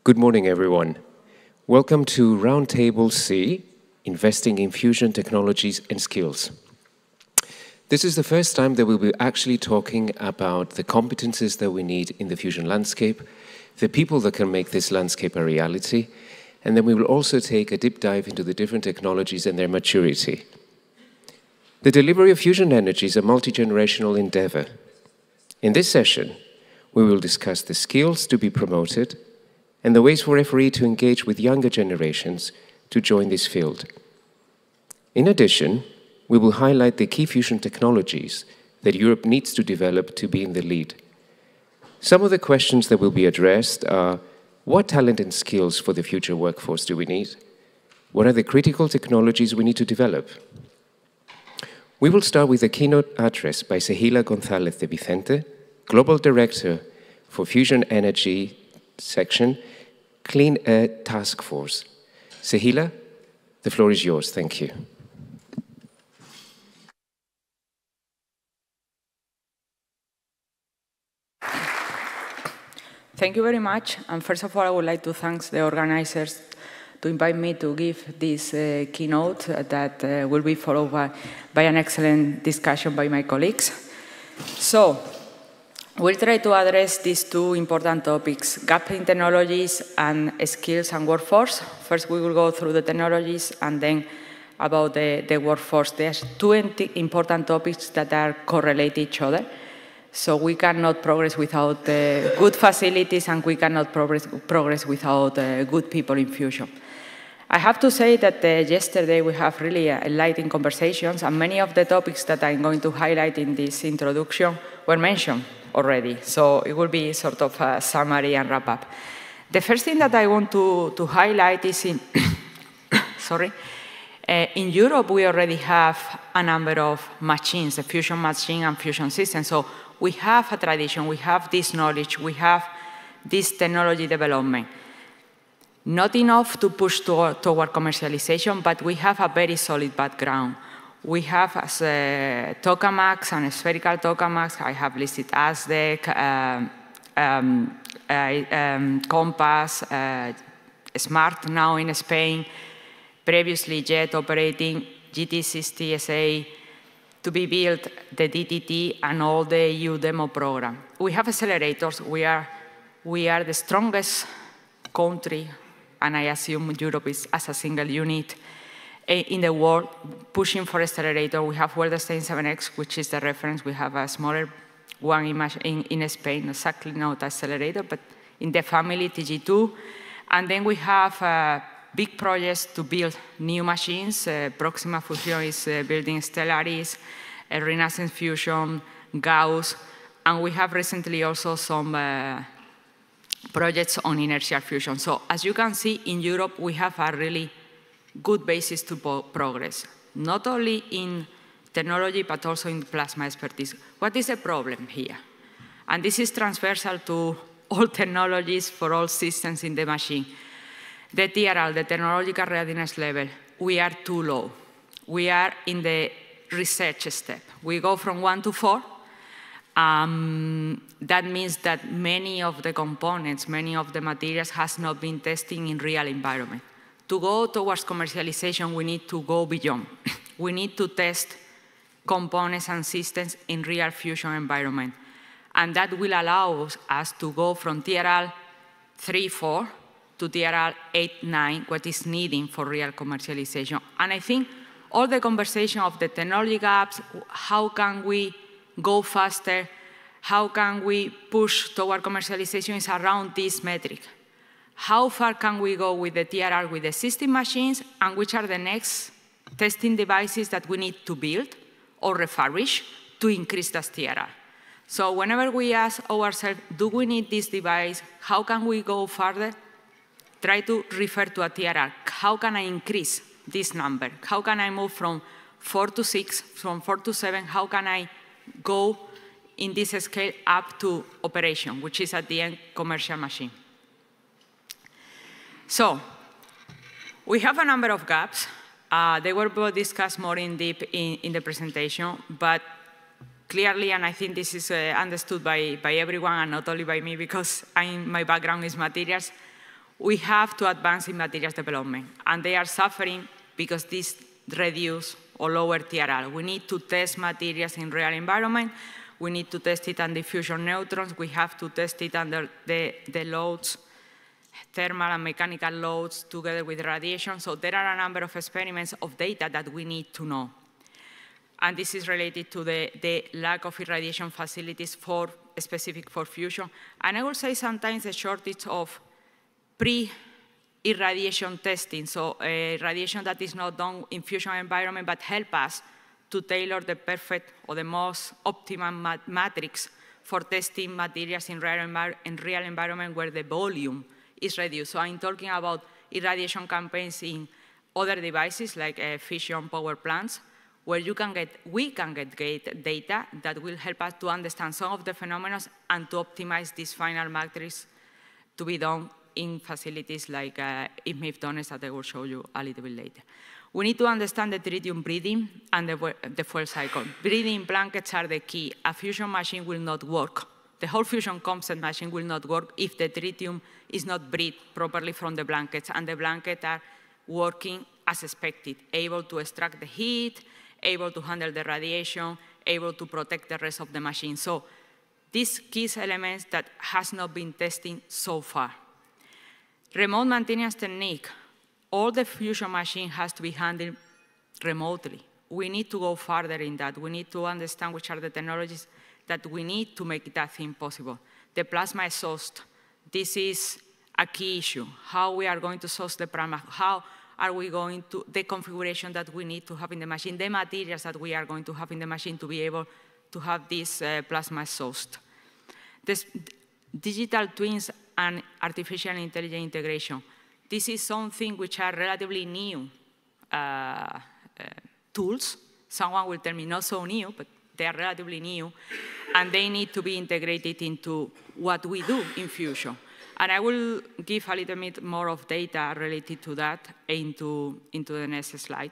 Good morning, everyone. Welcome to Roundtable C, Investing in Fusion Technologies and Skills. This is the first time that we'll be actually talking about the competences that we need in the fusion landscape, the people that can make this landscape a reality, and then we will also take a deep dive into the different technologies and their maturity. The delivery of fusion energy is a multi-generational endeavor. In this session, we will discuss the skills to be promoted and the ways for F4E to engage with younger generations to join this field. In addition, we will highlight the key fusion technologies that Europe needs to develop to be in the lead. Some of the questions that will be addressed are, what talent and skills for the future workforce do we need? What are the critical technologies we need to develop? We will start with a keynote address by Sehila González de Vicente, Global Director for Fusion Energy Section, Clean Air Task Force. Sehila, the floor is yours. Thank you. Thank you very much. And first of all, I would like to thank the organizers to invite me to give this keynote that will be followed by an excellent discussion by my colleagues. So, we'll try to address these two important topics, gap in technologies and skills and workforce. First, we will go through the technologies and then about the workforce. There's two important topics that are correlated to each other. So we cannot progress without good facilities, and we cannot progress without good people in fusion. I have to say that yesterday we have really enlightening conversations, and many of the topics that I'm going to highlight in this introduction were mentioned already. So it will be sort of a summary and wrap up. The first thing that I want to highlight is in Europe, we already have a number of machines, the fusion machine and fusion system. So we have a tradition, we have this knowledge, we have this technology development. Not enough to push toward commercialization, but we have a very solid background. We have tokamaks and spherical tokamaks. I have listed ASDEC, Compass, Smart now in Spain, previously JET operating, GT60 SA, to be built, the DTT, and all the EU demo program. We have accelerators. We are the strongest country, and I assume Europe is as a single unit in the world pushing for accelerator. We have Weldstein 7X, which is the reference. We have a smaller one in Spain, exactly not accelerator, but in the family, TG2. And then we have big projects to build new machines. Proxima Fusion is building Stellaris, Renaissance Fusion, Gauss, and we have recently also some projects on inertial fusion. So as you can see, in Europe, we have a really good basis to progress, not only in technology, but also in plasma expertise. What is the problem here? And this is transversal to all technologies for all systems in the machine. The TRL, the technological readiness level, we are too low. We are in the research step. We go from 1 to 4. That means that many of the components, many of the materials has not been tested in real environment. To go towards commercialization, we need to go beyond. We need to test components and systems in real fusion environment. And that will allow us to go from TRL 3, 4 to TRL 8, 9, what is needed for real commercialization. And I think all the conversation of the technology gaps, how can we go faster, how can we push toward commercialization is around this metric. How far can we go with the TRL with the existing machines, and which are the next testing devices that we need to build or refurbish to increase that TRL? So whenever we ask ourselves, do we need this device? How can we go further? Try to refer to a TRL. How can I increase this number? How can I move from 4 to 6, from 4 to 7? How can I go in this scale up to operation, which is at the end commercial machine? So we have a number of gaps. They were both discussed more in depth in the presentation, but clearly, and I think this is understood by everyone and not only by me because my background is materials, we have to advance in materials development. And they are suffering because this reduce or lower TRL. We need to test materials in real environment. We need to test it under fusion neutrons. We have to test it under the loads, thermal and mechanical loads together with radiation. So there are a number of experiments of data that we need to know. And this is related to the lack of irradiation facilities specific for fusion. And I will say sometimes the shortage of pre-irradiation testing, so radiation that is not done in fusion environment, but help us to tailor the perfect or the most optimum matrix for testing materials in real environment where the volume is reduced. So I'm talking about irradiation campaigns in other devices like fission power plants, where we can get data that will help us to understand some of the phenomena and to optimize this final matrix to be done in facilities like EUROfusion that I will show you a little bit later. We need to understand the tritium breeding and the fuel cycle. Breeding blankets are the key. A fusion machine will not work. The whole fusion concept machine will not work if the tritium is not bred properly from the blankets, and the blankets are working as expected, able to extract the heat, able to handle the radiation, able to protect the rest of the machine. So these key elements that has not been tested so far. Remote maintenance technique. All the fusion machine has to be handled remotely. We need to go further in that. We need to understand which are the technologies that we need to make that thing possible. The plasma exhaust, this is a key issue. How we are going to source the plasma, how are we going to, the configuration that we need to have in the machine, the materials that we are going to have in the machine to be able to have this plasma exhaust. This digital twins and artificial intelligence integration. This is something which are relatively new tools. Someone will tell me not so new, but they are relatively new, and they need to be integrated into what we do in fusion. And I will give a little bit more of data related to that into the next slide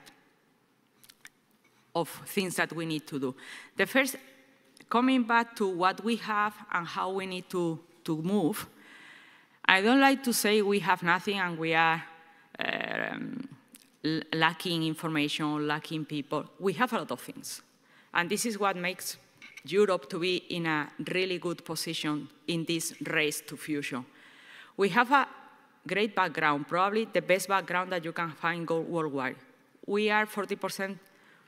of things that we need to do. The first, coming back to what we have and how we need to move, I don't like to say we have nothing and we are lacking information, lacking people. We have a lot of things. And this is what makes Europe to be in a really good position in this race to fusion. We have a great background, probably the best background that you can find worldwide. We are 40%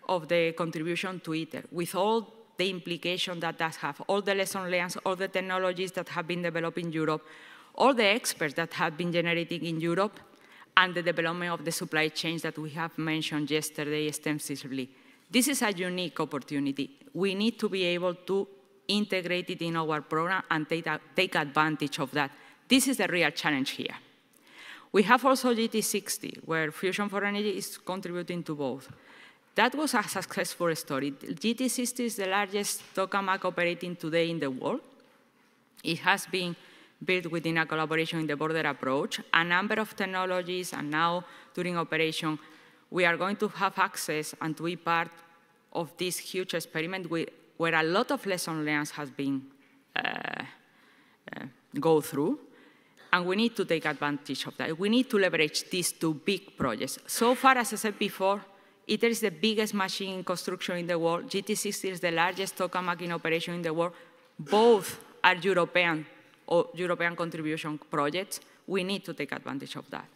of the contribution to ITER, with all the implication that does have, all the lessons learned, all the technologies that have been developed in Europe, all the experts that have been generating in Europe, and the development of the supply chains that we have mentioned yesterday extensively. This is a unique opportunity. We need to be able to integrate it in our program and take advantage of that. This is the real challenge here. We have also GT60, where Fusion for Energy is contributing to both. That was a successful story. GT60 is the largest tokamak operating today in the world. It has been built within a collaboration in the border approach, a number of technologies, and now during operation, we are going to have access and to be part of this huge experiment where a lot of lessons learned has been go through, and we need to take advantage of that. We need to leverage these two big projects. So far, as I said before, ITER is the biggest machine in construction in the world. GT60 is the largest tokamak in operation in the world. Both are European or European contribution projects. We need to take advantage of that.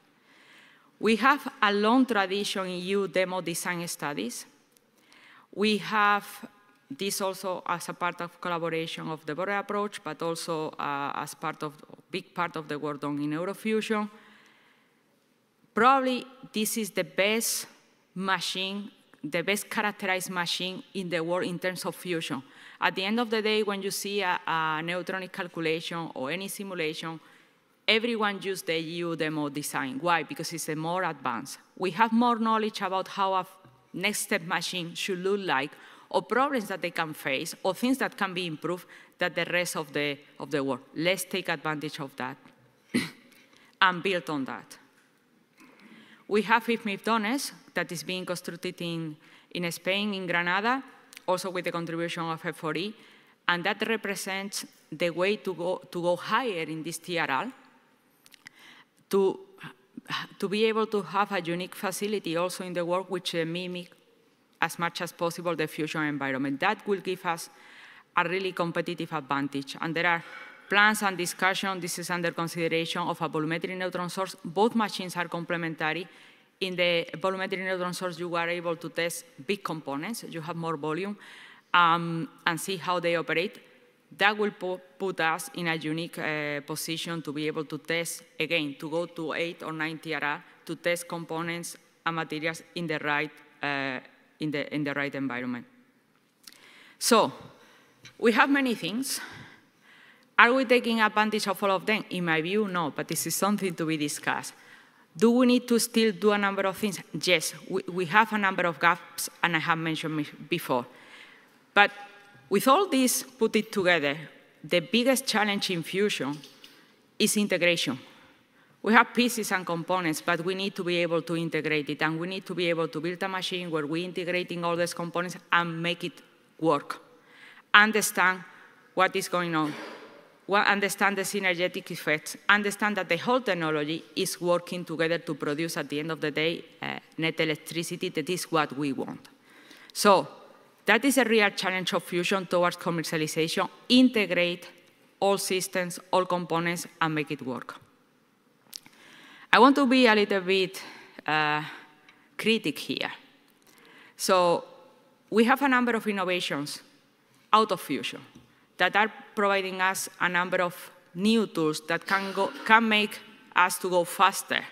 We have a long tradition in EU demo design studies. We have this also as a part of collaboration of the border approach, but also as part of a big part of the work done in EUROfusion. Probably this is the best machine, the best characterized machine in the world in terms of fusion. At the end of the day, when you see a neutronic calculation or any simulation, everyone uses the EU demo design. Why? Because it's more advanced. We have more knowledge about how a next step machine should look like, or problems that they can face, or things that can be improved than the rest of the world. Let's take advantage of that and build on that. We have EUROfusion that is being constructed in Spain, in Granada, also with the contribution of F4E, and that represents the way to go higher in this TRL, to be able to have a unique facility also in the world which mimic as much as possible the fusion environment. That will give us a really competitive advantage. And there are plans and discussion, this is under consideration, of a volumetric neutron source. Both machines are complementary. In the volumetric neutron source, you are able to test big components. You have more volume and see how they operate. That will put us in a unique position to be able to test, again, to go to 8 or 9 TRR, to test components and materials in the right, in the right environment. So we have many things. Are we taking advantage of all of them? In my view, no, but this is something to be discussed. Do we need to still do a number of things? Yes, we have a number of gaps, and I have mentioned before. But with all this put it together, the biggest challenge in fusion is integration. We have pieces and components, but we need to be able to integrate it, and we need to be able to build a machine where we're integrating all these components and make it work. Understand what is going on. Understand the synergetic effects, understand that the whole technology is working together to produce, at the end of the day, net electricity. That is what we want. So that is a real challenge of fusion towards commercialization. Integrate all systems, all components, and make it work. I want to be a little bit critic here. So we have a number of innovations out of fusion that are providing us a number of new tools that can make us to go faster.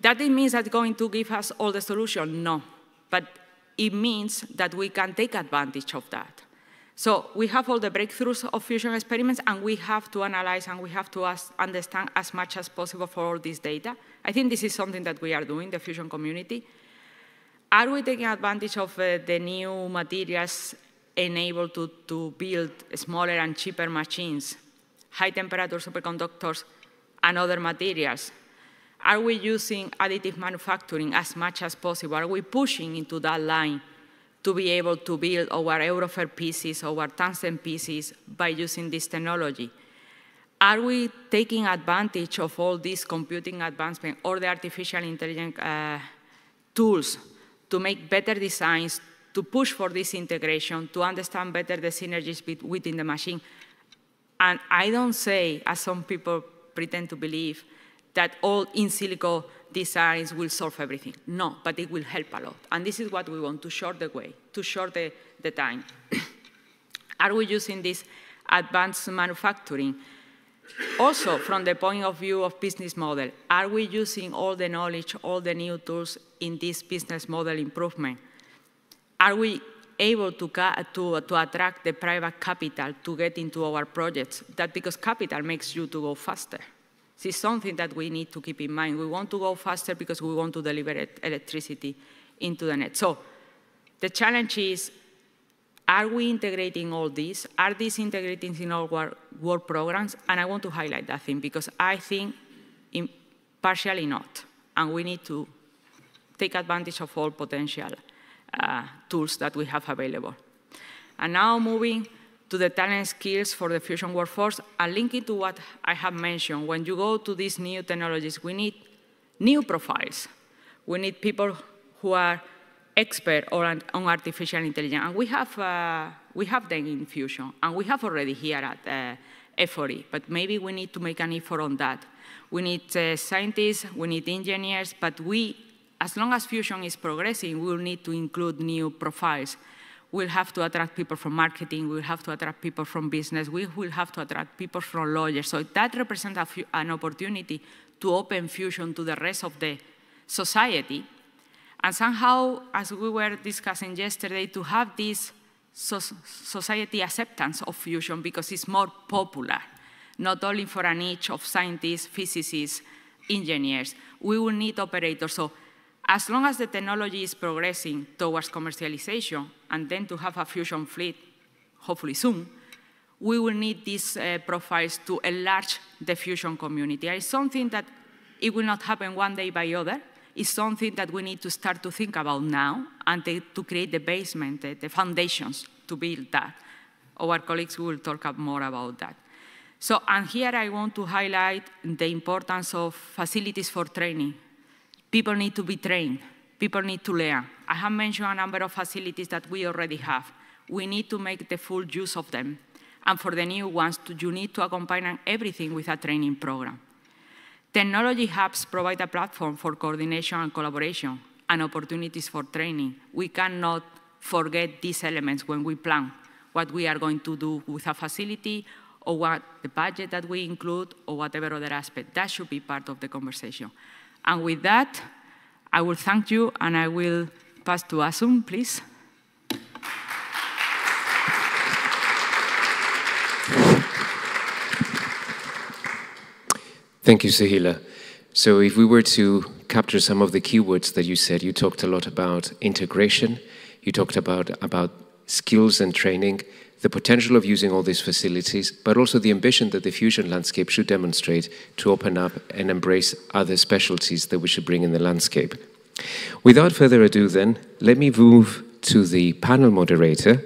That it means that going to give us all the solution? No, but it means that we can take advantage of that. So we have all the breakthroughs of fusion experiments, and we have to analyze and we have to understand as much as possible for all this data. I think this is something that we are doing, the fusion community. Are we taking advantage of the new materials enabled to build smaller and cheaper machines, high-temperature superconductors, and other materials? Are we using additive manufacturing as much as possible? Are we pushing into that line to be able to build our EUROfusion pieces, our tungsten pieces, by using this technology? Are we taking advantage of all these computing advancement or the artificial intelligence tools to make better designs, to push for this integration, to understand better the synergies within the machine? And I don't say, as some people pretend to believe, that all in silico designs will solve everything. No, but it will help a lot. And this is what we want, to short the way, to short the time. Are we using this advanced manufacturing? Also, from the point of view of business model, are we using all the knowledge, all the new tools in this business model improvement? Are we able to attract the private capital to get into our projects? That because capital makes you to go faster. This is something that we need to keep in mind. We want to go faster because we want to deliver electricity into the net. So the challenge is, are we integrating all this? Are these integrating in our work programs? And I want to highlight that thing because I think partially not. And we need to take advantage of all potential tools that we have available. And now moving to the talent skills for the fusion workforce, and linking to what I have mentioned. When you go to these new technologies, we need new profiles. We need people who are expert on artificial intelligence. And we have them in fusion, and we have already here at F4E, but maybe we need to make an effort on that. We need scientists, we need engineers, but as long as fusion is progressing, we will need to include new profiles. We'll have to attract people from marketing, we'll have to attract people from business, we will have to attract people from lawyers. So that represents an opportunity to open fusion to the rest of the society. And somehow, as we were discussing yesterday, to have this society acceptance of fusion because it's more popular, not only for a niche of scientists, physicists, engineers. We will need operators. So as long as the technology is progressing towards commercialization, and then to have a fusion fleet, hopefully soon, we will need these profiles to enlarge the fusion community. It's something that it will not happen one day by other. It's something that we need to start to think about now and to create the basement, the foundations to build that. Our colleagues will talk more about that. So, and here I want to highlight the importance of facilities for training. People need to be trained. People need to learn. I have mentioned a number of facilities that we already have. We need to make the full use of them. And for the new ones, you need to accompany everything with a training program. Technology hubs provide a platform for coordination and collaboration and opportunities for training. We cannot forget these elements when we plan what we are going to do with a facility or what the budget that we include or whatever other aspect. That should be part of the conversation. And with that, I will thank you and I will pass to Asun, please. Thank you, Sehila. So if we were to capture some of the keywords that you said, you talked a lot about integration, you talked about skills and training, the potential of using all these facilities, but also the ambition that the fusion landscape should demonstrate to open up and embrace other specialties that we should bring in the landscape. Without further ado then, let me move to the panel moderator,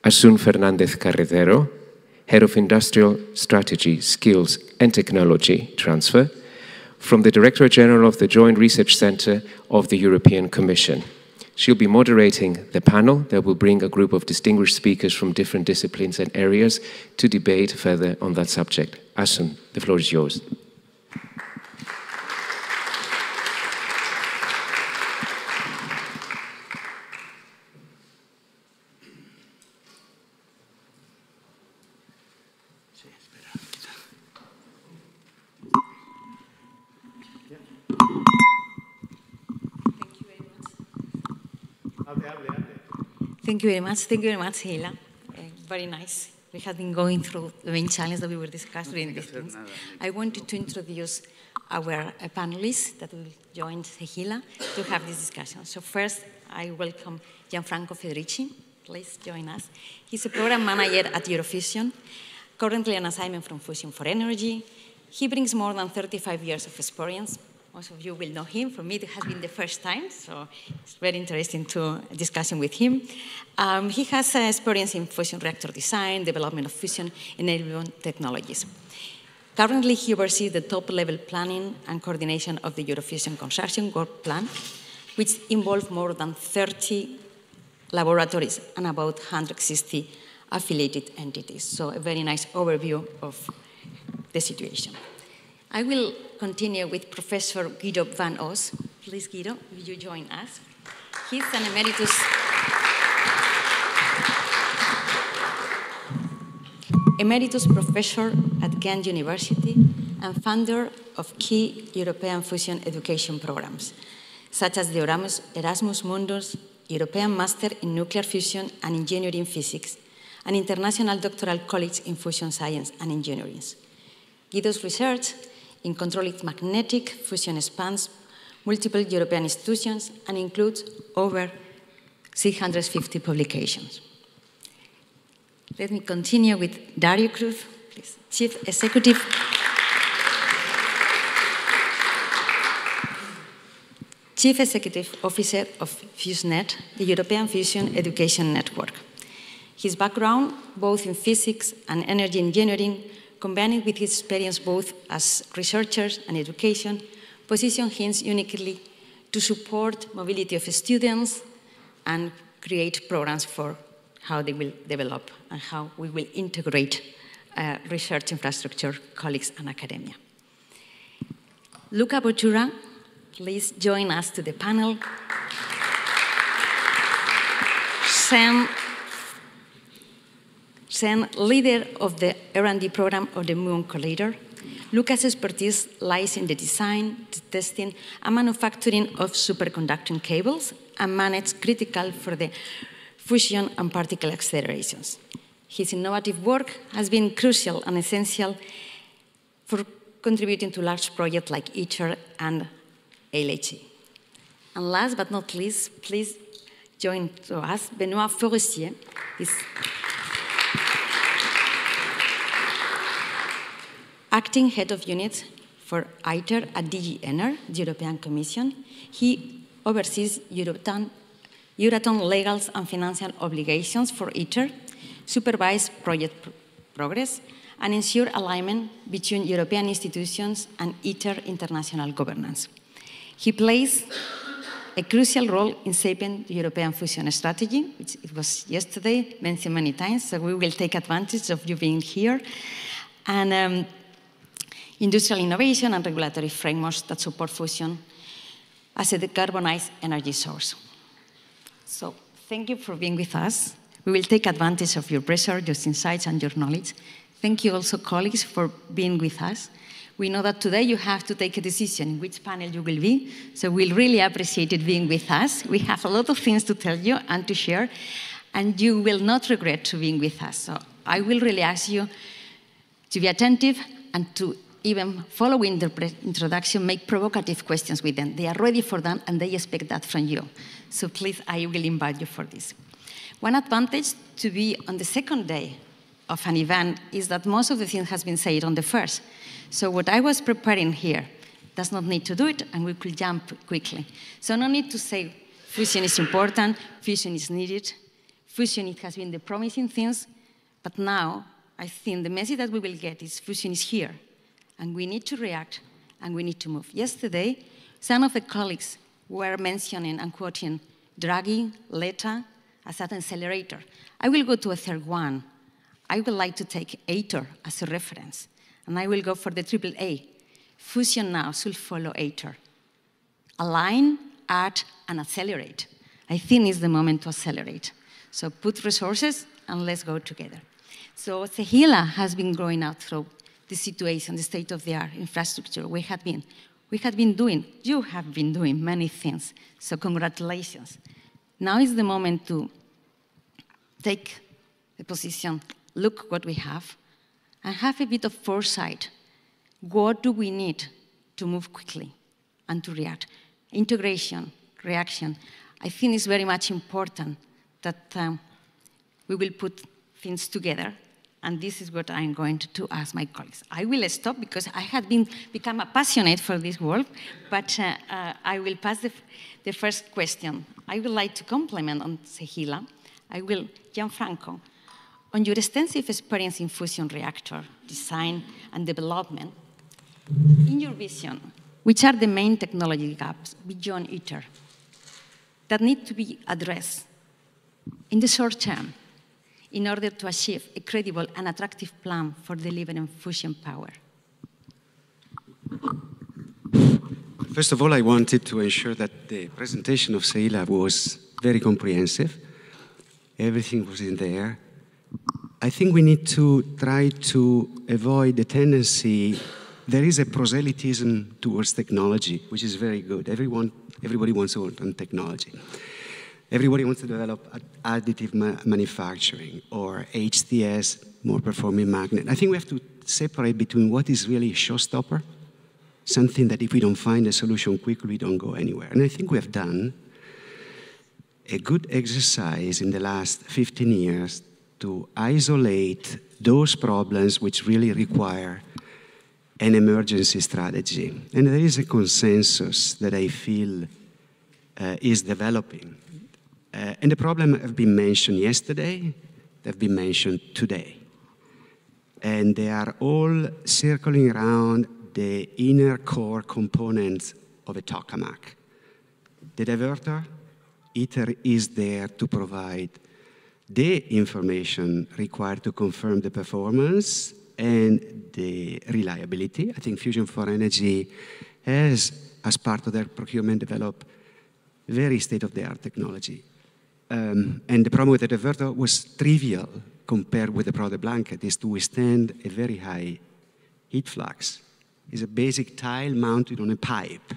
Asun Fernández Carretero, Head of Industrial Strategy, Skills and Technology Transfer, from the Director General of the Joint Research Center of the European Commission. She'll be moderating the panel that will bring a group of distinguished speakers from different disciplines and areas to debate further on that subject. Asun, the floor is yours. Thank you very much. Thank you very much, Sehila. Very nice. We have been going through the main challenge that we were discussing during these things. I wanted to introduce our panelists that will join Sehila to have this discussion. So first, I welcome Gianfranco Federici. Please join us. He's a program manager at EUROfusion, currently on assignment from Fusion for Energy. He brings more than 35 years of experience. Most of you will know him. For me, it has been the first time, so it's very interesting to discussing with him. He has experience in fusion reactor design, development of fusion enabling technologies. Currently, he oversees the top-level planning and coordination of the EUROfusion Consortium work plan, which involves more than 30 laboratories and about 160 affiliated entities. So a very nice overview of the situation. I will continue with Professor Guido van Os. Please, Guido, will you join us? He's an emeritus professor at Ghent University and founder of key European fusion education programs, such as the Erasmus Mundus, European Master in Nuclear Fusion and Engineering Physics, and International Doctoral College in Fusion Science and Engineering. Guido's research in controlled magnetic fusion spans multiple European institutions and includes over 650 publications. Let me continue with Dario Cruz, please. Chief Executive Officer of Fusenet, the European Fusion Education Network. His background, both in physics and energy engineering, combined with his experience both as researchers and education, position him uniquely to support mobility of students and create programs for how they will develop and how we will integrate research infrastructure, colleagues, and academia. Luca Bocciura, please join us to the panel. Leader of the R&D program of the Muon Collider. Luca's expertise lies in the design, testing, and manufacturing of superconducting cables and managed critical for the fusion and particle accelerations. His innovative work has been crucial and essential for contributing to large projects like ITER and LHC. And last but not least, please join to us Benoît Forestier. Acting head of unit for ITER at DG ENER, the European Commission. He oversees Euratom legals and financial obligations for ITER, supervise project progress, and ensure alignment between European institutions and ITER international governance. He plays a crucial role in shaping the European fusion strategy, which it was yesterday mentioned many times, so we will take advantage of you being here, and industrial innovation and regulatory frameworks that support fusion as a decarbonized energy source. So thank you for being with us. We will take advantage of your pressure, your insights, and your knowledge. Thank you also, colleagues, for being with us. We know that today you have to take a decision in which panel you will be, so we'll really appreciate it being with us. We have a lot of things to tell you and to share, and you will not regret being with us. So I will really ask you to be attentive and to even following the introduction, make provocative questions with them. They are ready for that, and they expect that from you. So please, I will invite you for this. One advantage to be on the second day of an event is that most of the things has been said on the first. So what I was preparing here does not need to do it, and we could jump quickly. So no need to say fusion is important, fusion is needed, fusion it has been the promising things, but now I think the message that we will get is fusion is here, and we need to react, and we need to move. Yesterday, some of the colleagues were mentioning and quoting Draghi, Letta, as an accelerator. I will go to a third one. I would like to take ITER as a reference, and I will go for the AAA. Fusion now should follow ITER. Align, add, and accelerate. I think it's the moment to accelerate. So put resources, and let's go together. So Sehila has been growing out through the situation, the state-of-the-art infrastructure. you have been doing many things, so congratulations. Now is the moment to take the position, look what we have, and have a bit of foresight. What do we need to move quickly and to react? Integration, reaction. I think it's very much important that we will put things together. And this is what I'm going to ask my colleagues. I will stop because I have become passionate for this work, but I will pass the first question. I would like to compliment on Sehila. Gianfranco, on your extensive experience in fusion reactor design and development, in your vision, which are the main technology gaps beyond ITER that need to be addressed in the short term, in order to achieve a credible and attractive plan for delivering fusion power? First of all, I wanted to ensure that the presentation of Sehila was very comprehensive. Everything was in there. I think we need to try to avoid the tendency. There is a proselytism towards technology, which is very good. Everybody wants to work on technology. Everybody wants to develop additive manufacturing or HTS, more performing magnet. I think we have to separate between what is really a showstopper, something that if we don't find a solution quickly, we don't go anywhere. And I think we have done a good exercise in the last 15 years to isolate those problems which really require an emergency strategy. And there is a consensus that I feel is developing. And the problem have been mentioned yesterday, they've been mentioned today. And they are all circling around the inner core components of a tokamak. The diverter, ITER is there to provide the information required to confirm the performance and the reliability. I think Fusion for Energy has, as part of their procurement, developed very state-of-the-art technology. And the problem with the diverter was trivial compared with the product blanket, is to withstand a very high heat flux. It's a basic tile mounted on a pipe.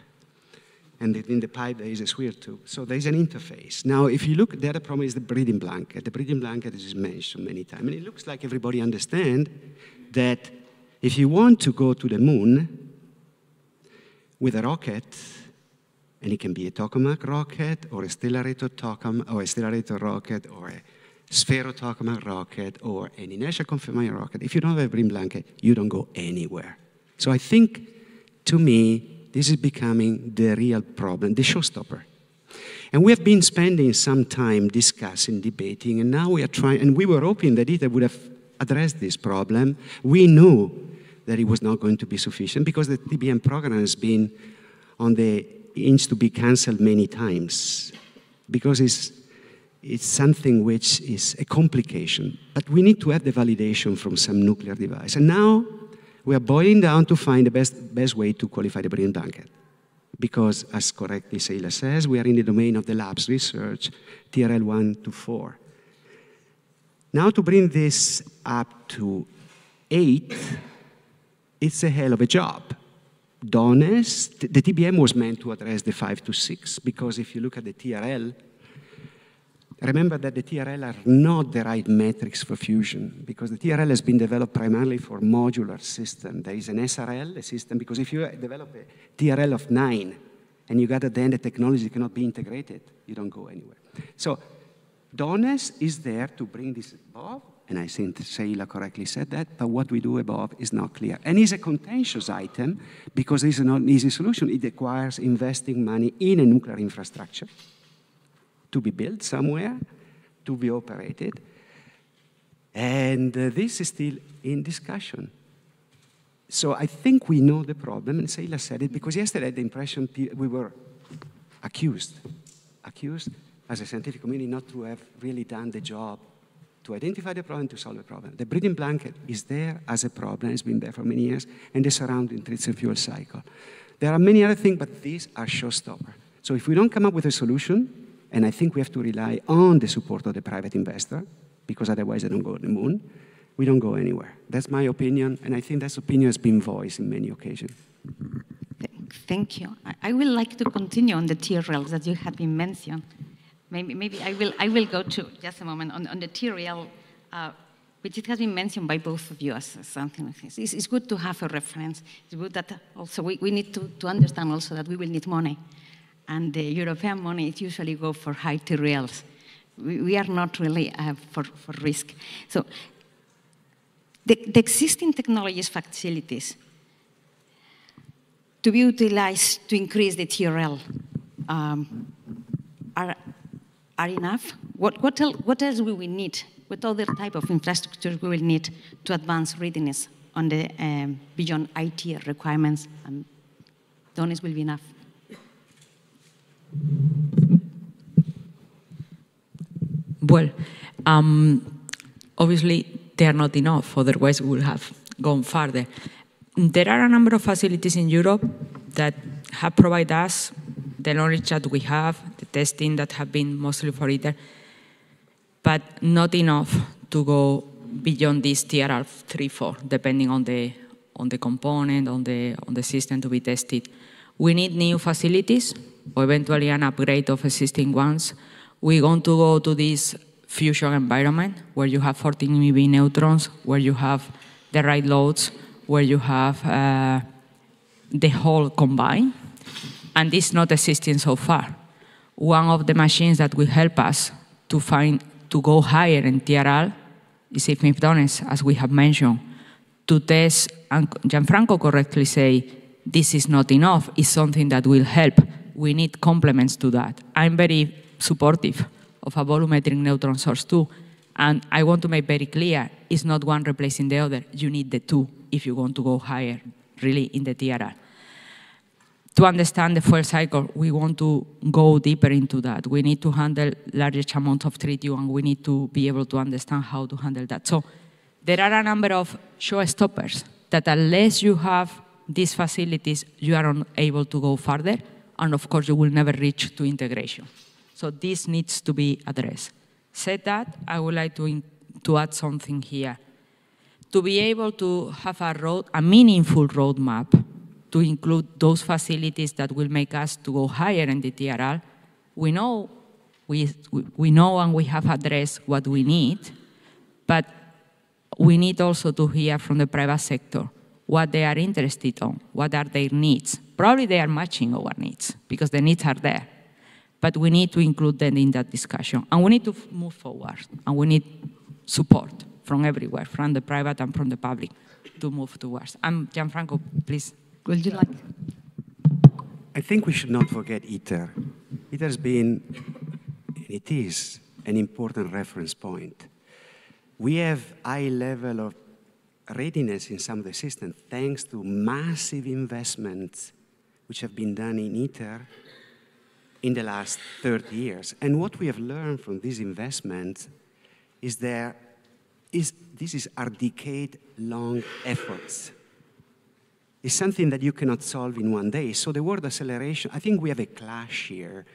And in the pipe, there is a swirl tube. So there is an interface. Now, if you look, the other problem is the breathing blanket. The breathing blanket is mentioned many times. And it looks like everybody understands that if you want to go to the moon with a rocket, and it can be a tokamak rocket, or a stellarator tokamak, or a stellarator rocket, or a spherotokamak rocket, or an inertia confirming rocket. If you don't have a breathing blanket, you don't go anywhere. So I think, to me, this is becoming the real problem, the showstopper. And we have been spending some time discussing, debating, and now we are trying, and we were hoping that ITER would have address this problem. We knew that it was not going to be sufficient because the TBM program has been on the inch to be cancelled many times because it's something which is a complication. But we need to have the validation from some nuclear device. And now we are boiling down to find the best way to qualify the breeding blanket. Because, as correctly Sehila says, we are in the domain of the labs research, TRL 1 to 4. Now to bring this up to 8, it's a hell of a job. Honest, the TBM was meant to address the 5 to 6, because if you look at the TRL, remember that the TRL are not the right metrics for fusion, because the TRL has been developed primarily for modular system. There is an SRL, a system, because if you develop a TRL of 9, and you got then the technology cannot be integrated, you don't go anywhere. So DONES is there to bring this above, and I think Sehila correctly said that, but what we do above is not clear. And it's a contentious item, because it's not an easy solution. It requires investing money in a nuclear infrastructure, to be built somewhere, to be operated. And this is still in discussion. So I think we know the problem, and Sehila said it, because yesterday I had the impression we were accused as a scientific community not to have really done the job to identify the problem, to solve the problem. The breeding blanket is there as a problem, it's been there for many years, and the surrounding treats fuel cycle. There are many other things, but these are showstoppers. So if we don't come up with a solution, and I think we have to rely on the support of the private investor, because otherwise they don't go to the moon, we don't go anywhere. That's my opinion, and I think that opinion has been voiced in many occasions. Thank you. I would like to continue on the TRLs that you had been mentioned. Maybe I will go to, just a moment, on the TRL, which it has been mentioned by both of you as something like this. It's good to have a reference. It's good that also we need to understand also that we will need money. And the European money is usually go for high TRLs. We are not really for risk. So the existing technologies facilities to be utilized to increase the TRL are enough? What else will we need? What other type of infrastructure we will need to advance readiness on the beyond IT requirements? And DONES will be enough. Well, obviously they are not enough, otherwise we would have gone farther. There are a number of facilities in Europe that have provided us the knowledge that we have, the testing that have been mostly for ITER, but not enough to go beyond this TRL 3-4, depending on the component, on the system to be tested. We need new facilities, or eventually an upgrade of existing ones. We're going to go to this fusion environment where you have 14 MeV neutrons, where you have the right loads, where you have the whole combined, and this is not existing so far. One of the machines that will help us to go higher in TRL is if DONES, as we have mentioned, to test, and Gianfranco correctly say, this is not enough, is something that will help. We need complements to that. I'm very supportive of a volumetric neutron source too, and I want to make very clear, it's not one replacing the other. You need the two if you want to go higher, really, in the TRL. To understand the fuel cycle, we want to go deeper into that. We need to handle large amounts of tritium, and we need to be able to understand how to handle that. So there are a number of showstoppers that unless you have these facilities, you are unable to go further, and of course you will never reach to integration. So this needs to be addressed. Said that, I would like to add something here. To be able to have a meaningful roadmap to include those facilities that will make us to go higher in the TRL, we know and we have addressed what we need, but we need also to hear from the private sector what they are interested on, what are their needs. Probably they are matching our needs because the needs are there, but we need to include them in that discussion. And we need to move forward, and we need support from everywhere, from the private and from the public, to move towards. Gianfranco, please. Would you like? I think we should not forget ITER. ITER has been, it is, an important reference point. We have high level of readiness in some of the systems thanks to massive investments which have been done in ITER in the last 30 years. And what we have learned from these investments is these are decade-long efforts. It's something that you cannot solve in one day. So the word acceleration, I think we have a clash here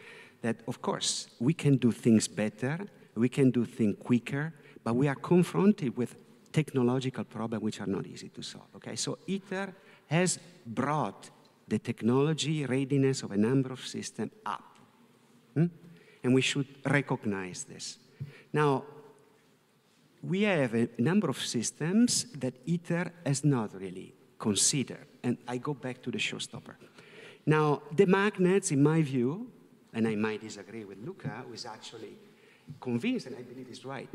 that, of course, we can do things better, we can do things quicker, but we are confronted with technological problems which are not easy to solve, okay? So ITER has brought the technology readiness of a number of systems up. And we should recognize this. Now, we have a number of systems that ITER has not really considered. And I go back to the showstopper. Now, the magnets, in my view, and I might disagree with Luca, who is actually convinced, and I believe he's right,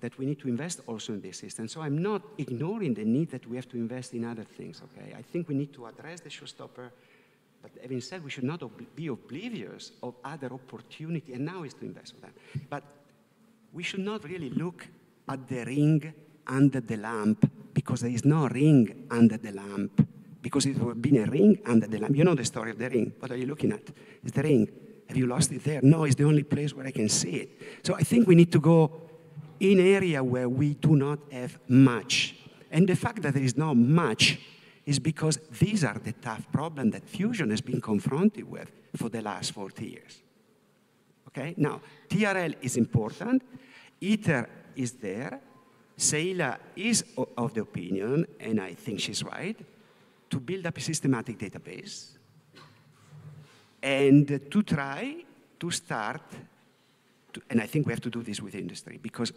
that we need to invest also in this system. So I'm not ignoring the need that we have to invest in other things, okay? I think we need to address the showstopper, but having said, we should not be oblivious of other opportunity, and now is to invest with them. But we should not really look at the ring under the lamp, because there is no ring under the lamp, because it would have been a ring under the lamp. You know the story of the ring. What are you looking at? It's the ring. Have you lost it there? No, it's the only place where I can see it. So I think we need to go in an area where we do not have much. And the fact that there is not much is because these are the tough problems that fusion has been confronted with for the last 40 years. Okay? Now, TRL is important. ITER is there. Sehila is of the opinion, and I think she's right, to build up a systematic database and to try to start, and I think we have to do this with industry, because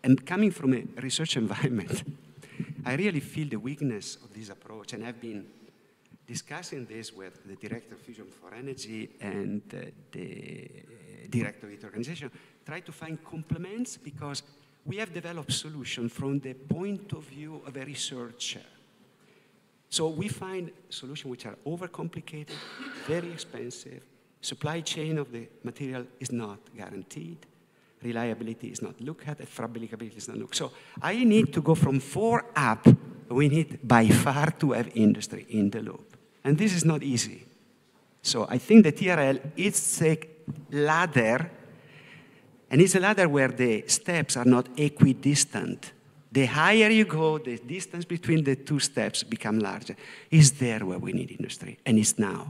and coming from a research environment, I really feel the weakness of this approach, and I've been discussing this with the Director of Fusion for Energy and the Director of the organization, try to find complements, because we have developed solutions from the point of view of a researcher. So we find solutions which are overcomplicated, very expensive, supply chain of the material is not guaranteed, reliability is not looked at, fabricability is not looked. So I need to go from 4 up, we need by far to have industry in the loop. And this is not easy. So I think the TRL is a ladder, and it's a ladder where the steps are not equidistant. The higher you go, the distance between the 2 steps become larger. It's there where we need industry, and it's now.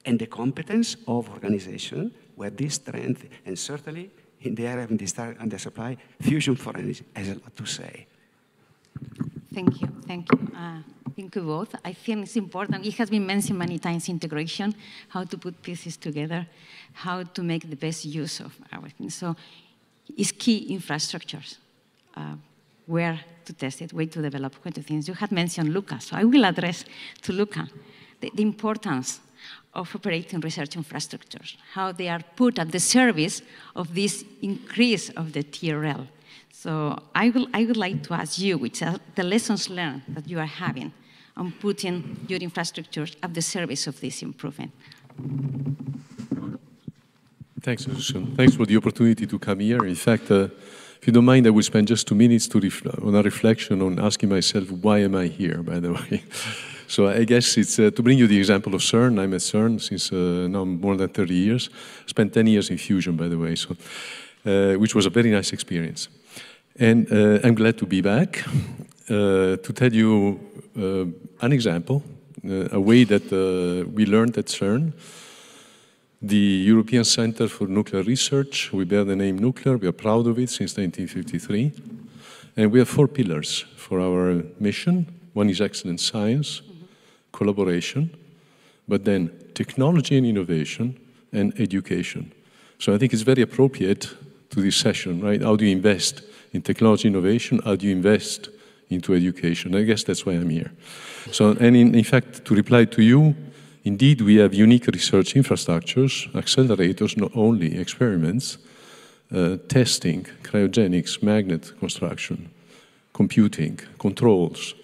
And the competence of organization, where this strength, and certainly in the area of under supply, Fusion for Energy has a lot to say. Thank you, thank you. Thank you both. I think it's important. It has been mentioned many times, integration, how to put pieces together, how to make the best use of everything. So it's key infrastructures, where to test it, where to develop, what to things. You had mentioned Luca, so I will address to Luca the importance of operating research infrastructures, how they are put at the service of this increase of the TRL. So I would like to ask you, which are the lessons learned that you are having on putting your infrastructures at the service of this improvement. Thanks, Asunción. Thanks for the opportunity to come here. In fact, if you don't mind, I will spend just 2 minutes on a reflection on asking myself, why am I here, by the way? So I guess it's to bring you the example of CERN. I'm at CERN since now more than 30 years. Spent 10 years in fusion, by the way, so, which was a very nice experience. And I'm glad to be back to tell you an example, a way that we learned at CERN. The European Center for Nuclear Research, we bear the name Nuclear, we are proud of it since 1953. And we have 4 pillars for our mission. One is excellent science, collaboration, but then technology and innovation, and education. So I think it's very appropriate to this session, right? How do you invest in technology innovation? How do you invest into education? I guess that's why I'm here. So, and in fact, to reply to you, indeed, we have unique research infrastructures, accelerators, not only experiments, testing, cryogenics, magnet construction, computing, controls.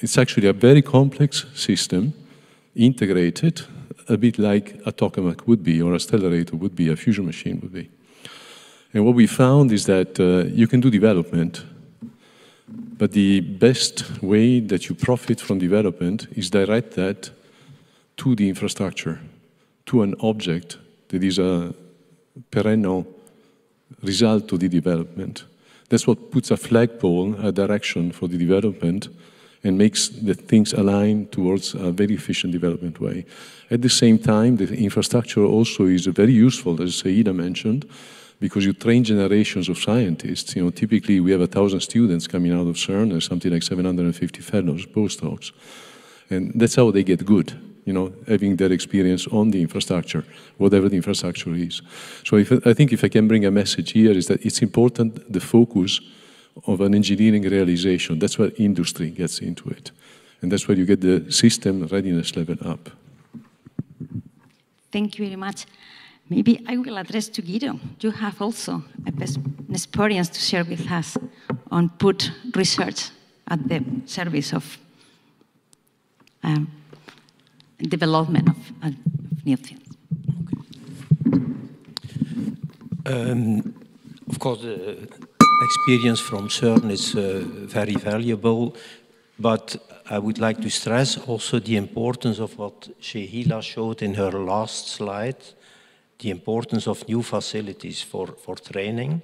It's actually a very complex system, integrated, a bit like a tokamak would be, or a stellarator would be, a fusion machine would be. And what we found is that you can do development, but the best way that you profit from development is direct that to the infrastructure, to an object that is a perennial result of the development. That's what puts a flagpole, a direction for the development, and makes the things align towards a very efficient development way. At the same time, the infrastructure also is very useful, as Sehila mentioned, because you train generations of scientists. You know, typically we have 1,000 students coming out of CERN, and something like 750 fellows, postdocs. And that's how they get good, you know, having their experience on the infrastructure, whatever the infrastructure is. So I think if I can bring a message here is that it's important, the focus of an engineering realization. That's where industry gets into it. And that's where you get the system readiness level up. Thank you very much. Maybe I will address to Guido. You have also an experience to share with us on put research at the service of development of new things. Of course, the experience from CERN is very valuable, but I would like to stress also the importance of what Sehila showed in her last slide, the importance of new facilities for training,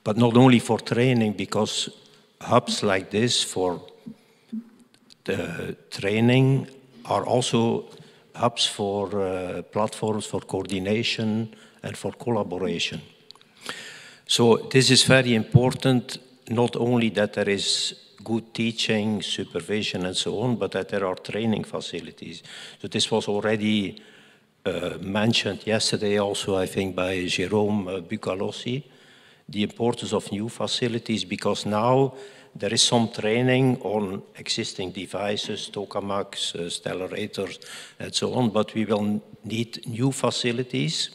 but not only for training, because hubs like this for the training are also hubs for platforms for coordination and for collaboration. So this is very important, not only that there is good teaching, supervision and so on, but that there are training facilities. So this was already mentioned yesterday also, I think, by Jérôme Bucalossi, the importance of new facilities, because now there is some training on existing devices, tokamaks, stellarators, and so on, but we will need new facilities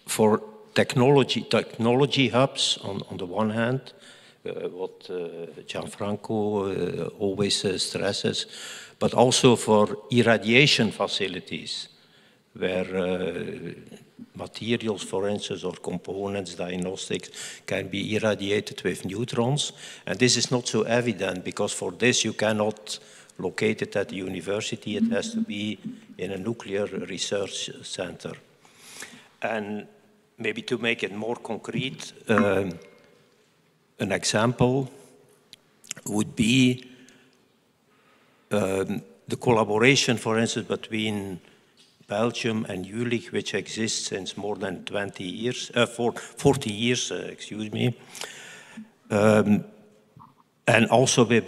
for technology hubs on the one hand, what Gianfranco always stresses, but also for irradiation facilities, where materials, for instance, or components, diagnostics, can be irradiated with neutrons. And this is not so evident, because for this you cannot locate it at the university. It has to be in a nuclear research center. And maybe to make it more concrete, an example would be the collaboration, for instance, between Belgium and Jülich, which exists since more than 40 years, excuse me, and also with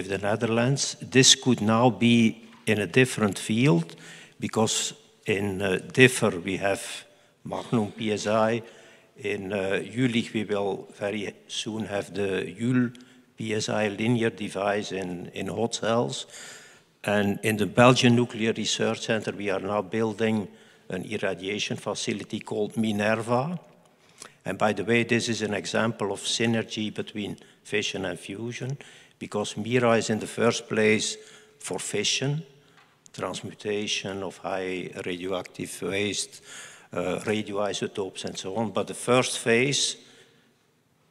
the Netherlands. This could now be in a different field, because in Differ we have Magnum PSI. In Jülich we will very soon have the Joule PSI linear device in hot cells. And in the Belgian Nuclear Research Center, we are now building an irradiation facility called Minerva. And by the way, this is an example of synergy between fission and fusion, because MIRA is in the first place for fission, transmutation of high radioactive waste, radioisotopes and so on. But the first phase,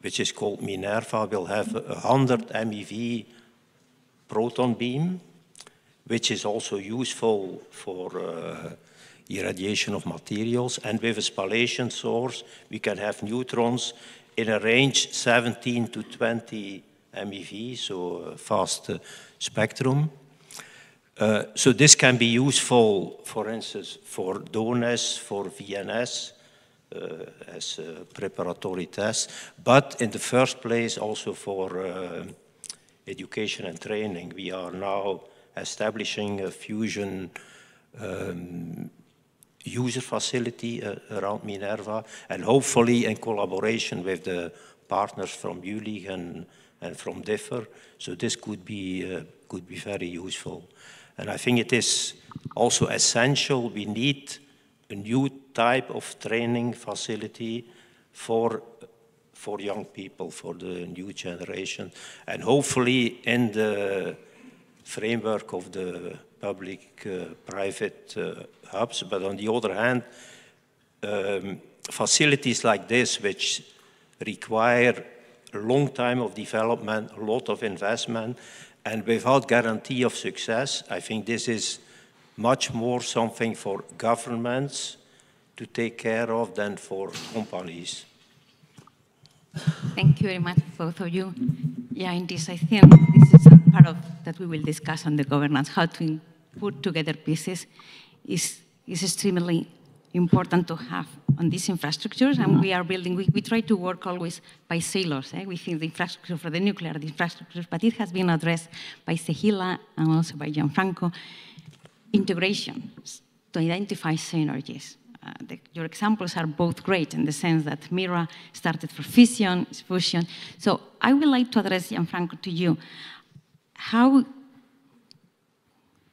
which is called Minerva, will have 100 MeV proton beam, which is also useful for irradiation of materials. And with a spallation source, we can have neutrons in a range 17 to 20 MeV, so a fast spectrum. So this can be useful, for instance, for DONES, for VNS, as a preparatory test, but in the first place also for education and training. We are now establishing a fusion user facility around Minerva, and hopefully in collaboration with the partners from Jülich and from Differ. So this could be very useful. And I think it is also essential. We need a new type of training facility for young people, for the new generation, and hopefully in the framework of the public-private hubs. But on the other hand, facilities like this, which require a long time of development, a lot of investment, and without guarantee of success, I think this is much more something for governments to take care of than for companies. Thank you very much, both of you. Yeah, in this, I think this is a part of that we will discuss on the governance. How to put together pieces is extremely important to have on these infrastructures, and we are building, we try to work always by silos. We think the infrastructure for the nuclear, the infrastructures, but it has been addressed by Sehila and also by Gianfranco. Integration, to identify synergies. Your examples are both great in the sense that Mira started for fusion. So I would like to address, Gianfranco, to you. How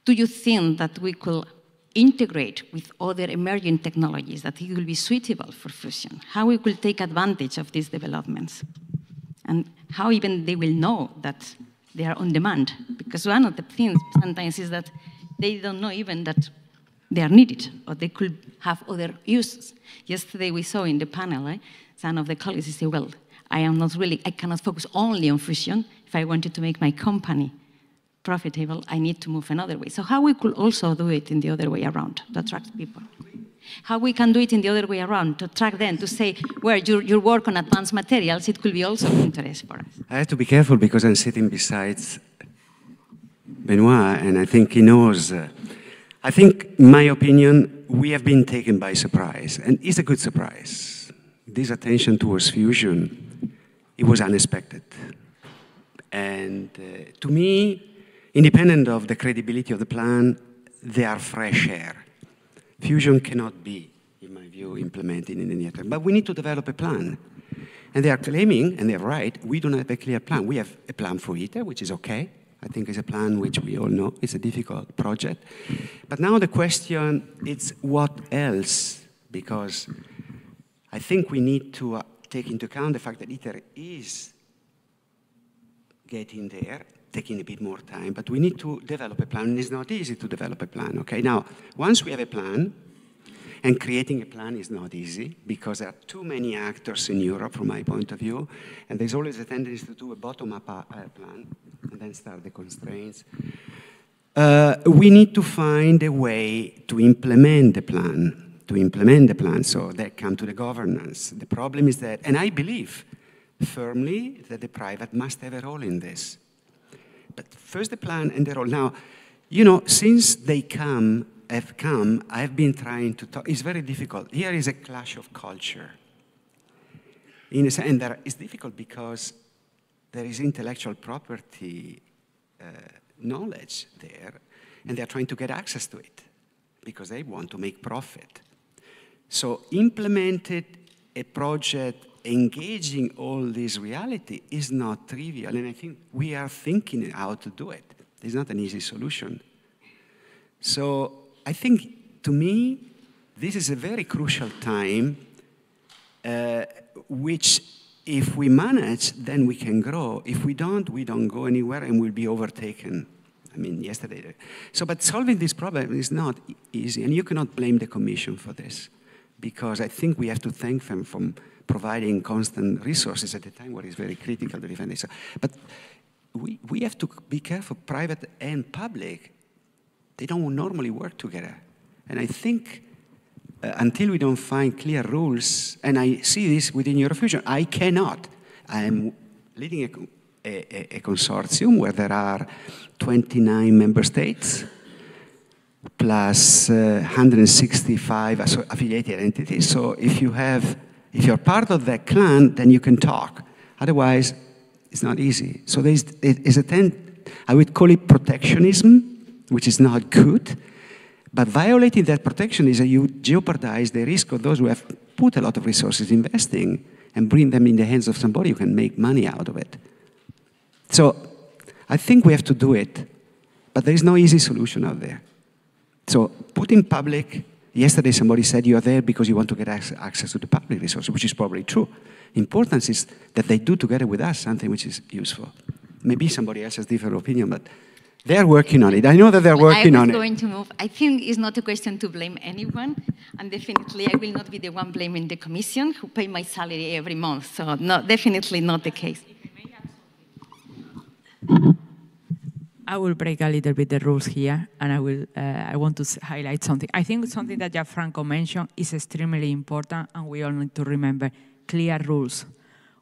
do you think that we could integrate with other emerging technologies that it will be suitable for fusion? How we could take advantage of these developments? And how even they will know that they are on demand? Because one of the things sometimes is that they don't know even that they are needed, or they could have other uses. Yesterday we saw in the panel, some of the colleagues say, well, I cannot focus only on fusion. If I wanted to make my company profitable, I need to move another way. So how we could also do it in the other way around to attract people? How we can do it in the other way around to attract them, to say, where your work on advanced materials, it could be also of interest for us. I have to be careful because I'm sitting beside Benoit, and I think he knows. I think, in my opinion, we have been taken by surprise, and it's a good surprise. This attention towards fusion, it was unexpected. And to me, independent of the credibility of the plan, they are fresh air. Fusion cannot be, in my view, implemented in the near term. But we need to develop a plan. And they are claiming, and they're right, we don't have a clear plan. We have a plan for ITER, which is okay. I think it's a plan which we all know. It's a difficult project. But now the question is what else? Because I think we need to take into account the fact that ITER is getting there, taking a bit more time, but we need to develop a plan, and it's not easy to develop a plan, okay? Now, once we have a plan, and creating a plan is not easy, because there are too many actors in Europe, from my point of view, and there's always a tendency to do a bottom-up plan, and then start the constraints. We need to find a way to implement the plan, so that come to the governance. The problem is that, and I believe firmly that the private must have a role in this. But first the plan and the role. Now, you know, since they have come, I've been trying to talk. It's very difficult. Here is a clash of culture. And it's difficult because there is intellectual property knowledge there, and they're trying to get access to it because they want to make profit. So implemented a project engaging all this reality is not trivial, and I think we are thinking how to do it. It's not an easy solution. So I think, to me, this is a very crucial time, which, if we manage, then we can grow. If we don't go anywhere and we'll be overtaken. I mean, yesterday. So, but solving this problem is not easy, and you cannot blame the Commission for this, because I think we have to thank them for providing constant resources at a time where it's very critical to defend this. But we have to be careful, private and public. They don't normally work together. And I think until we don't find clear rules, and I see this within EUROfusion, I cannot. I'm leading a consortium where there are 29 member states, plus 165 affiliated entities. So if you're part of that clan, then you can talk. Otherwise, it's not easy. So there's I would call it protectionism, which is not good. But violating that protectionism, you jeopardize the risk of those who have put a lot of resources investing and bring them in the hands of somebody who can make money out of it. So I think we have to do it, but there is no easy solution out there. So putting public, yesterday somebody said you are there because you want to get access to the public resources, which is probably true. Importance is that they do together with us something which is useful. Maybe somebody else has different opinion, but They're working on it. I know that they're working on it. I was going to move. I think it's not a question to blame anyone, and definitely I will not be the one blaming the Commission who pay my salary every month. So no, definitely not the case. I will break a little bit the rules here, and I want to highlight something. I think something that Gianfranco mentioned is extremely important, and we all need to remember clear rules.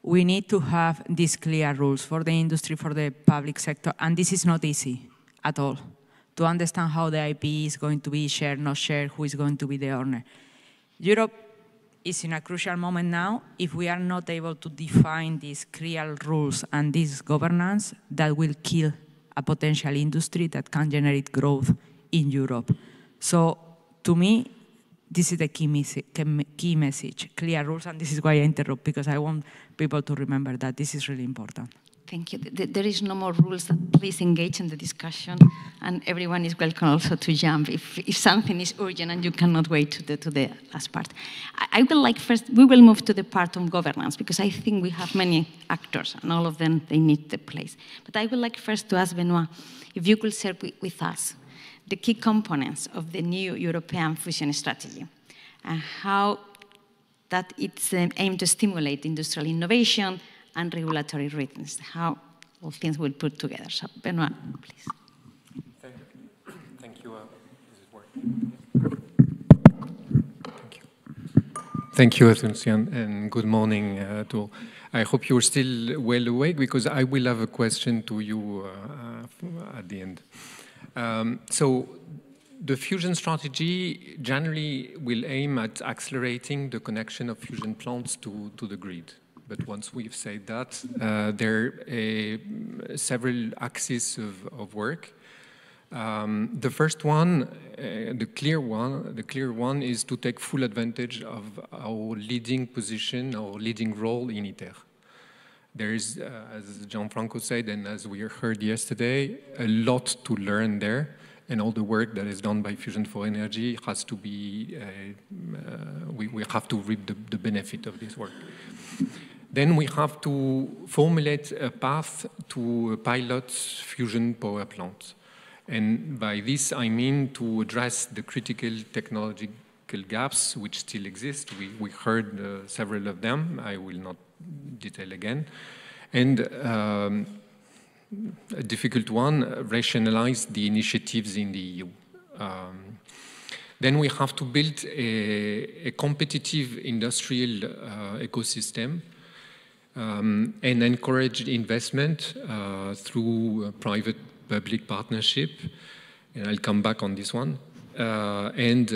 We need to have these clear rules for the industry, for the public sector, and this is not easy at all. To understand how the IP is going to be shared, not shared, who is going to be the owner. Europe is in a crucial moment now. If we are not able to define these clear rules and this governance, that will kill a potential industry that can generate growth in Europe. So to me, this is the key message, clear rules, and this is why I interrupt, because I want people to remember that this is really important. Thank you. There is no more rules. Please engage in the discussion, and everyone is welcome also to jump if something is urgent and you cannot wait to the last part. I will like first, we will move to the part of governance, because I think we have many actors and all of them, they need the place. But I would like first to ask Benoit, if you could share with us the key components of the new European fusion strategy and how that it's aimed to stimulate industrial innovation and regulatory rhythms, how all things will put together. So, Benoit, please. Thank you. This is working. Thank you. Thank you, Asunción, and good morning to all. I hope you're still well awake, because I will have a question to you at the end. So, the fusion strategy generally will aim at accelerating the connection of fusion plants to the grid. But once we've said that, there are several axes of work. The first one, the clear one is to take full advantage of our leading position, our leading role in ITER. There is, as Gianfranco said, and as we heard yesterday, a lot to learn there. And all the work that is done by Fusion for Energy has to be, we have to reap the benefit of this work. Then we have to formulate a path to a pilot fusion power plant. And by this, I mean to address the critical technological gaps which still exist. We heard several of them. I will not detail again. And a difficult one, rationalize the initiatives in the EU. Then we have to build a competitive industrial ecosystem and encourage investment through private-public partnership, and I'll come back on this one, and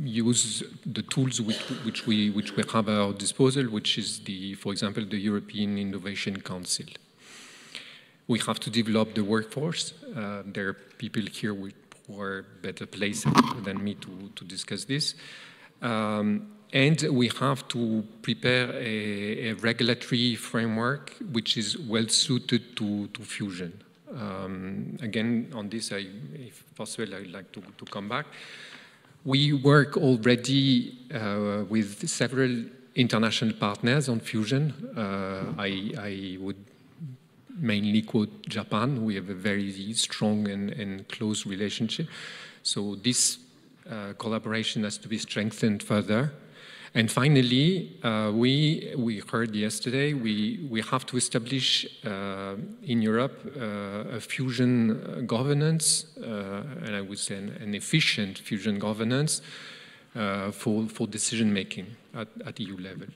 use the tools which we have at our disposal, which is, for example, the European Innovation Council. We have to develop the workforce. There are people here who are better placed than me to discuss this. And we have to prepare a regulatory framework which is well suited to fusion. Again, on this, if possible, I'd like to come back. We work already with several international partners on fusion. I would mainly quote Japan. We have a very strong and close relationship. So this collaboration has to be strengthened further. And finally, we heard yesterday, we have to establish in Europe a fusion governance, and I would say an efficient fusion governance for decision making at EU level.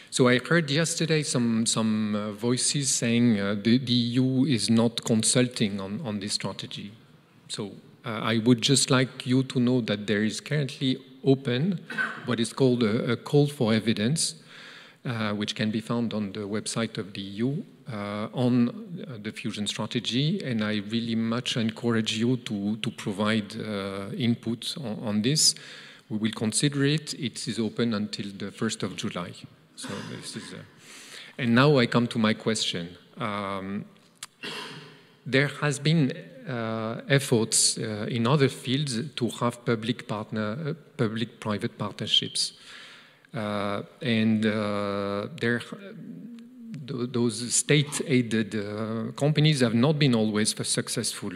So I heard yesterday some voices saying the EU is not consulting on this strategy. So I would just like you to know that there is currently open what is called a call for evidence, which can be found on the website of the EU on the fusion strategy, and I really much encourage you to provide input on this. We will consider it. It is open until the 1st of July. So this is, and now I come to my question. There has been efforts in other fields to have public-private partnerships. And there those state-aided companies have not been always successful.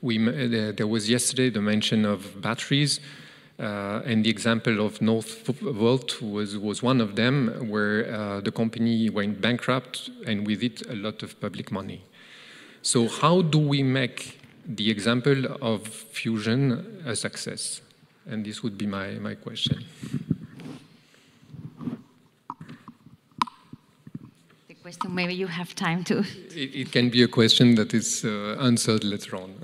There was yesterday the mention of batteries, and the example of Northvolt was one of them, where the company went bankrupt, and with it a lot of public money. So how do we make the example of fusion a success? And this would be my question. The question, maybe you have time to... It can be a question that is answered later on.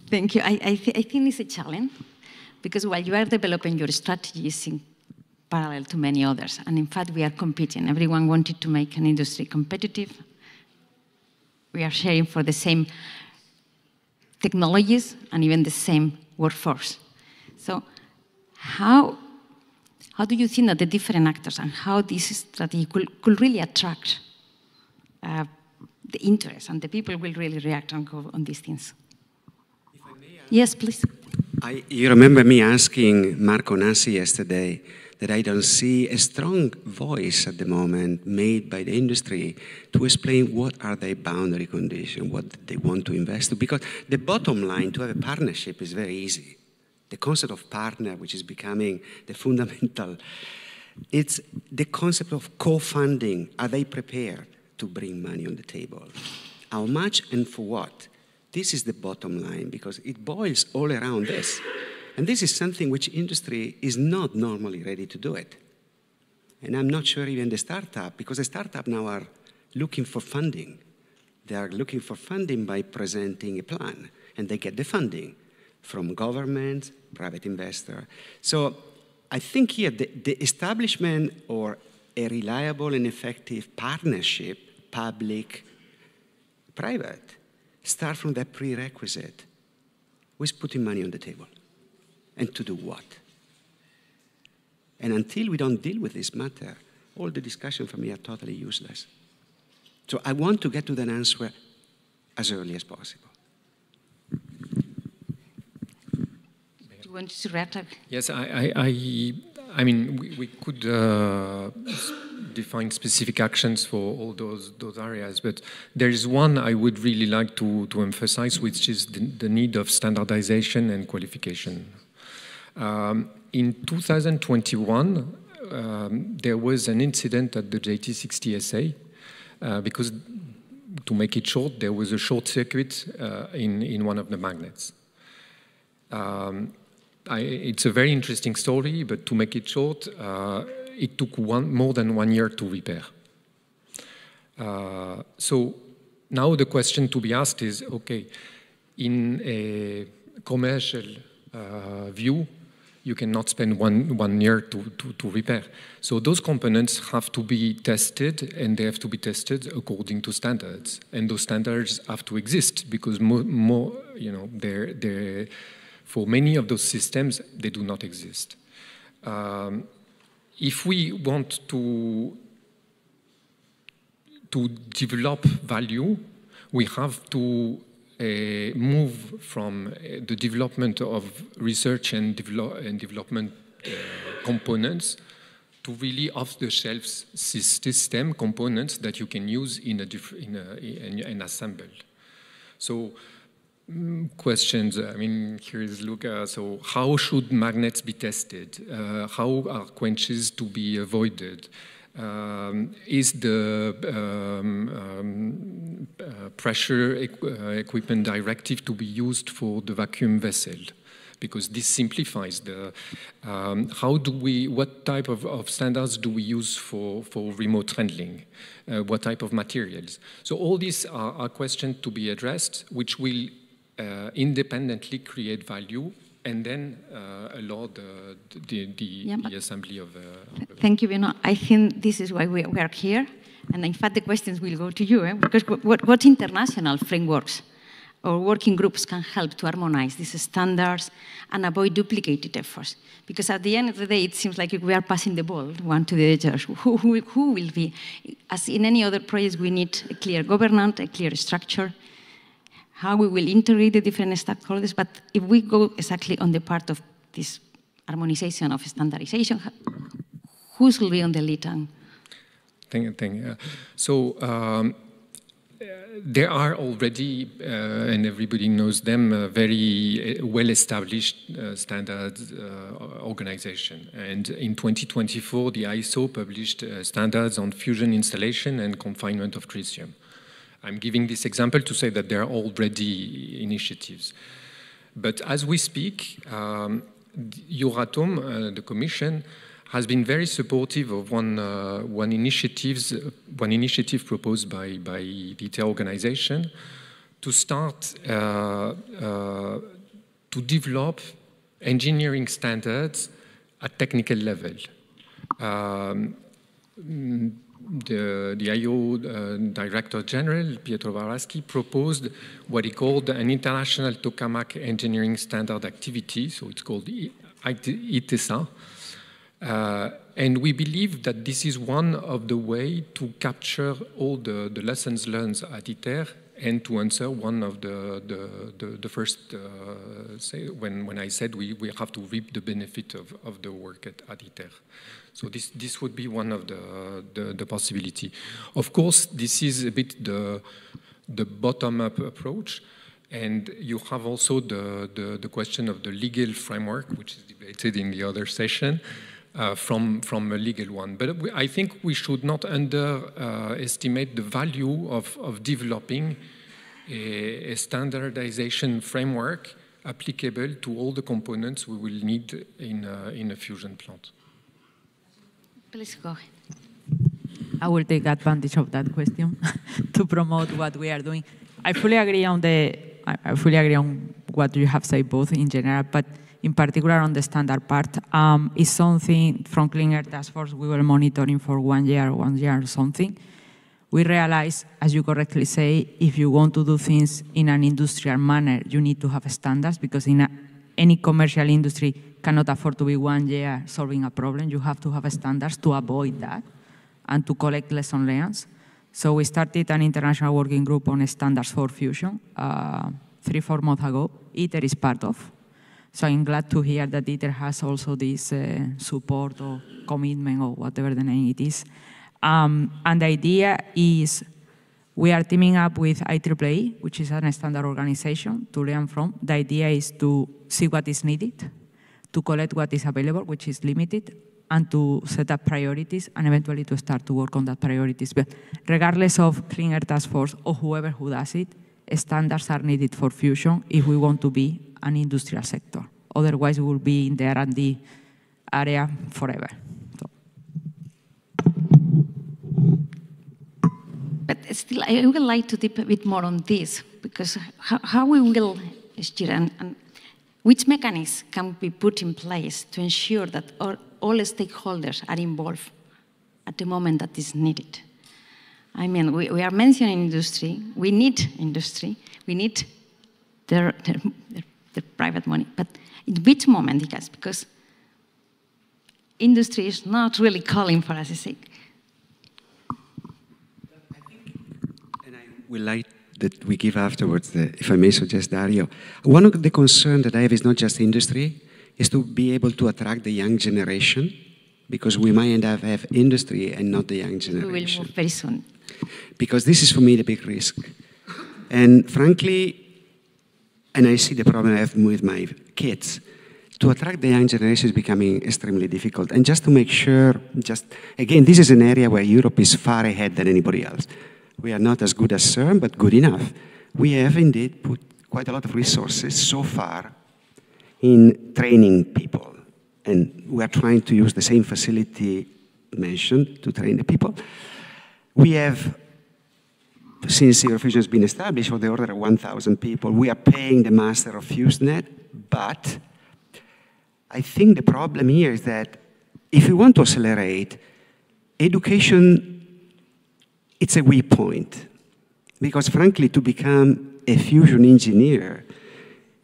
Thank you. I think it's a challenge, because while you are developing your strategies in parallel to many others, and in fact we are competing. Everyone wanted to make an industry competitive. We are sharing for the same technologies and even the same workforce. So how do you think that the different actors and how this strategy could really attract the interest, and the people will really react and go on these things? Yes, please. You remember me asking Marco Nassi yesterday that I don't see a strong voice at the moment made by the industry to explain what are their boundary conditions, what they want to invest in. Because the bottom line to have a partnership is very easy. The concept of partner, which is becoming the fundamental, it's the concept of co-funding. Are they prepared to bring money on the table? How much and for what? This is the bottom line, because it boils all around this. And this is something which industry is not normally ready to do it. And I'm not sure even the startup, because the startup now are looking for funding. They are looking for funding by presenting a plan, and they get the funding from government, private investor. So I think here the establishment or a reliable and effective partnership, public, private, start from that prerequisite. Who's putting money on the table? And to do what? And until we don't deal with this matter, all the discussion for me are totally useless. So I want to get to that answer as early as possible. Do you want to react? Yes, I mean, we could define specific actions for all those areas, but there is one I would really like to emphasize, which is the need of standardization and qualification. In 2021, there was an incident at the JT60SA, because, to make it short, there was a short circuit in one of the magnets. It's a very interesting story, but to make it short, it took more than 1 year to repair. So now the question to be asked is, okay, in a commercial view, you cannot spend one year to repair. So those components have to be tested, and they have to be tested according to standards. And those standards have to exist, because for many of those systems, they do not exist. If we want to develop value, we have to move from the development of research and development components to really off-the-shelf system components that you can use in assemble. So questions, I mean, here is Luca. So how should magnets be tested? How are quenches to be avoided? Is the pressure equipment directive to be used for the vacuum vessel? Because this simplifies the, what type of standards do we use for remote handling? What type of materials? So all these are questions to be addressed, which will independently create value and then allow the assembly of... Thank you. I think this is why we are here. And in fact, the questions will go to you, because what international frameworks or working groups can help to harmonize these standards and avoid duplicated efforts? Because at the end of the day, it seems like we are passing the ball one to the others. Who will be? As in any other project, we need a clear governance, a clear structure, how we will integrate the different stakeholders. But if we go exactly on the part of this harmonization of standardization, who will be on the lead? There are already, and everybody knows them, very well-established standards organization. And in 2024, the ISO published standards on fusion installation and confinement of tritium. I'm giving this example to say that there are already initiatives. But as we speak, Euratom, the Commission, has been very supportive of one initiative proposed by the ITER organization to start to develop engineering standards at technical level. The IO Director General, Pietro Varaschi, proposed what he called an international tokamak engineering standard activity, so it's called ITESA. And we believe that this is one of the ways to capture all the lessons learned at ITER and to answer one of the first, say, when I said we have to reap the benefit of the work at ITER. So this would be one of the possibility. Of course, this is a bit the bottom-up approach. And you have also the question of the legal framework, which is debated in the other session. From a legal one. But I think we should not underestimate the value of developing a standardization framework applicable to all the components we will need in a fusion plant. Please go ahead. I will take advantage of that question to promote what we are doing. I fully agree on what you have said both in general, but in particular on the standard part, is something from Clean Air Task Force we were monitoring for 1 year or something. We realized, as you correctly say, if you want to do things in an industrial manner, you need to have standards, because any commercial industry cannot afford to be 1 year solving a problem. You have to have standards to avoid that and to collect lessons learned. So we started an international working group on standards for fusion 3-4 months ago. ITER is part of. So I'm glad to hear that ITER has also this support or commitment or whatever the name it is. And the idea is we are teaming up with IEEE, which is a standard organization, to learn from. The idea is to see what is needed, to collect what is available, which is limited, and to set up priorities and eventually to start to work on that priorities. But regardless of Clean Air Task Force or whoever who does it, standards are needed for fusion if we want to be an industrial sector. Otherwise, we will be in the R&D area forever. So. But still, I would like to dip a bit more on this, because how we will steer and which mechanisms can be put in place to ensure that all stakeholders are involved at the moment that is needed. I mean, we are mentioning industry. We need industry. We need their private money. But in which moment, guys? Because industry is not really calling for us. And I would like that we give afterwards, if I may suggest, Dario. One of the concerns that I have is not just industry, is to be able to attract the young generation, because we might end up have industry and not the young generation. We will move very soon. Because this is, for me, the big risk. And frankly, and I see the problem I have with my kids, to attract the young generation is becoming extremely difficult. And just to make sure, again, this is an area where Europe is far ahead than anybody else. We are not as good as CERN, but good enough. We have indeed put quite a lot of resources so far in training people. And we are trying to use the same facility mentioned to train the people. We have, since EUROfusion has been established, for the order of 1,000 people, we are paying the master of Fusenet, but I think the problem here is that if we want to accelerate, education, it's a weak point. Because frankly, to become a fusion engineer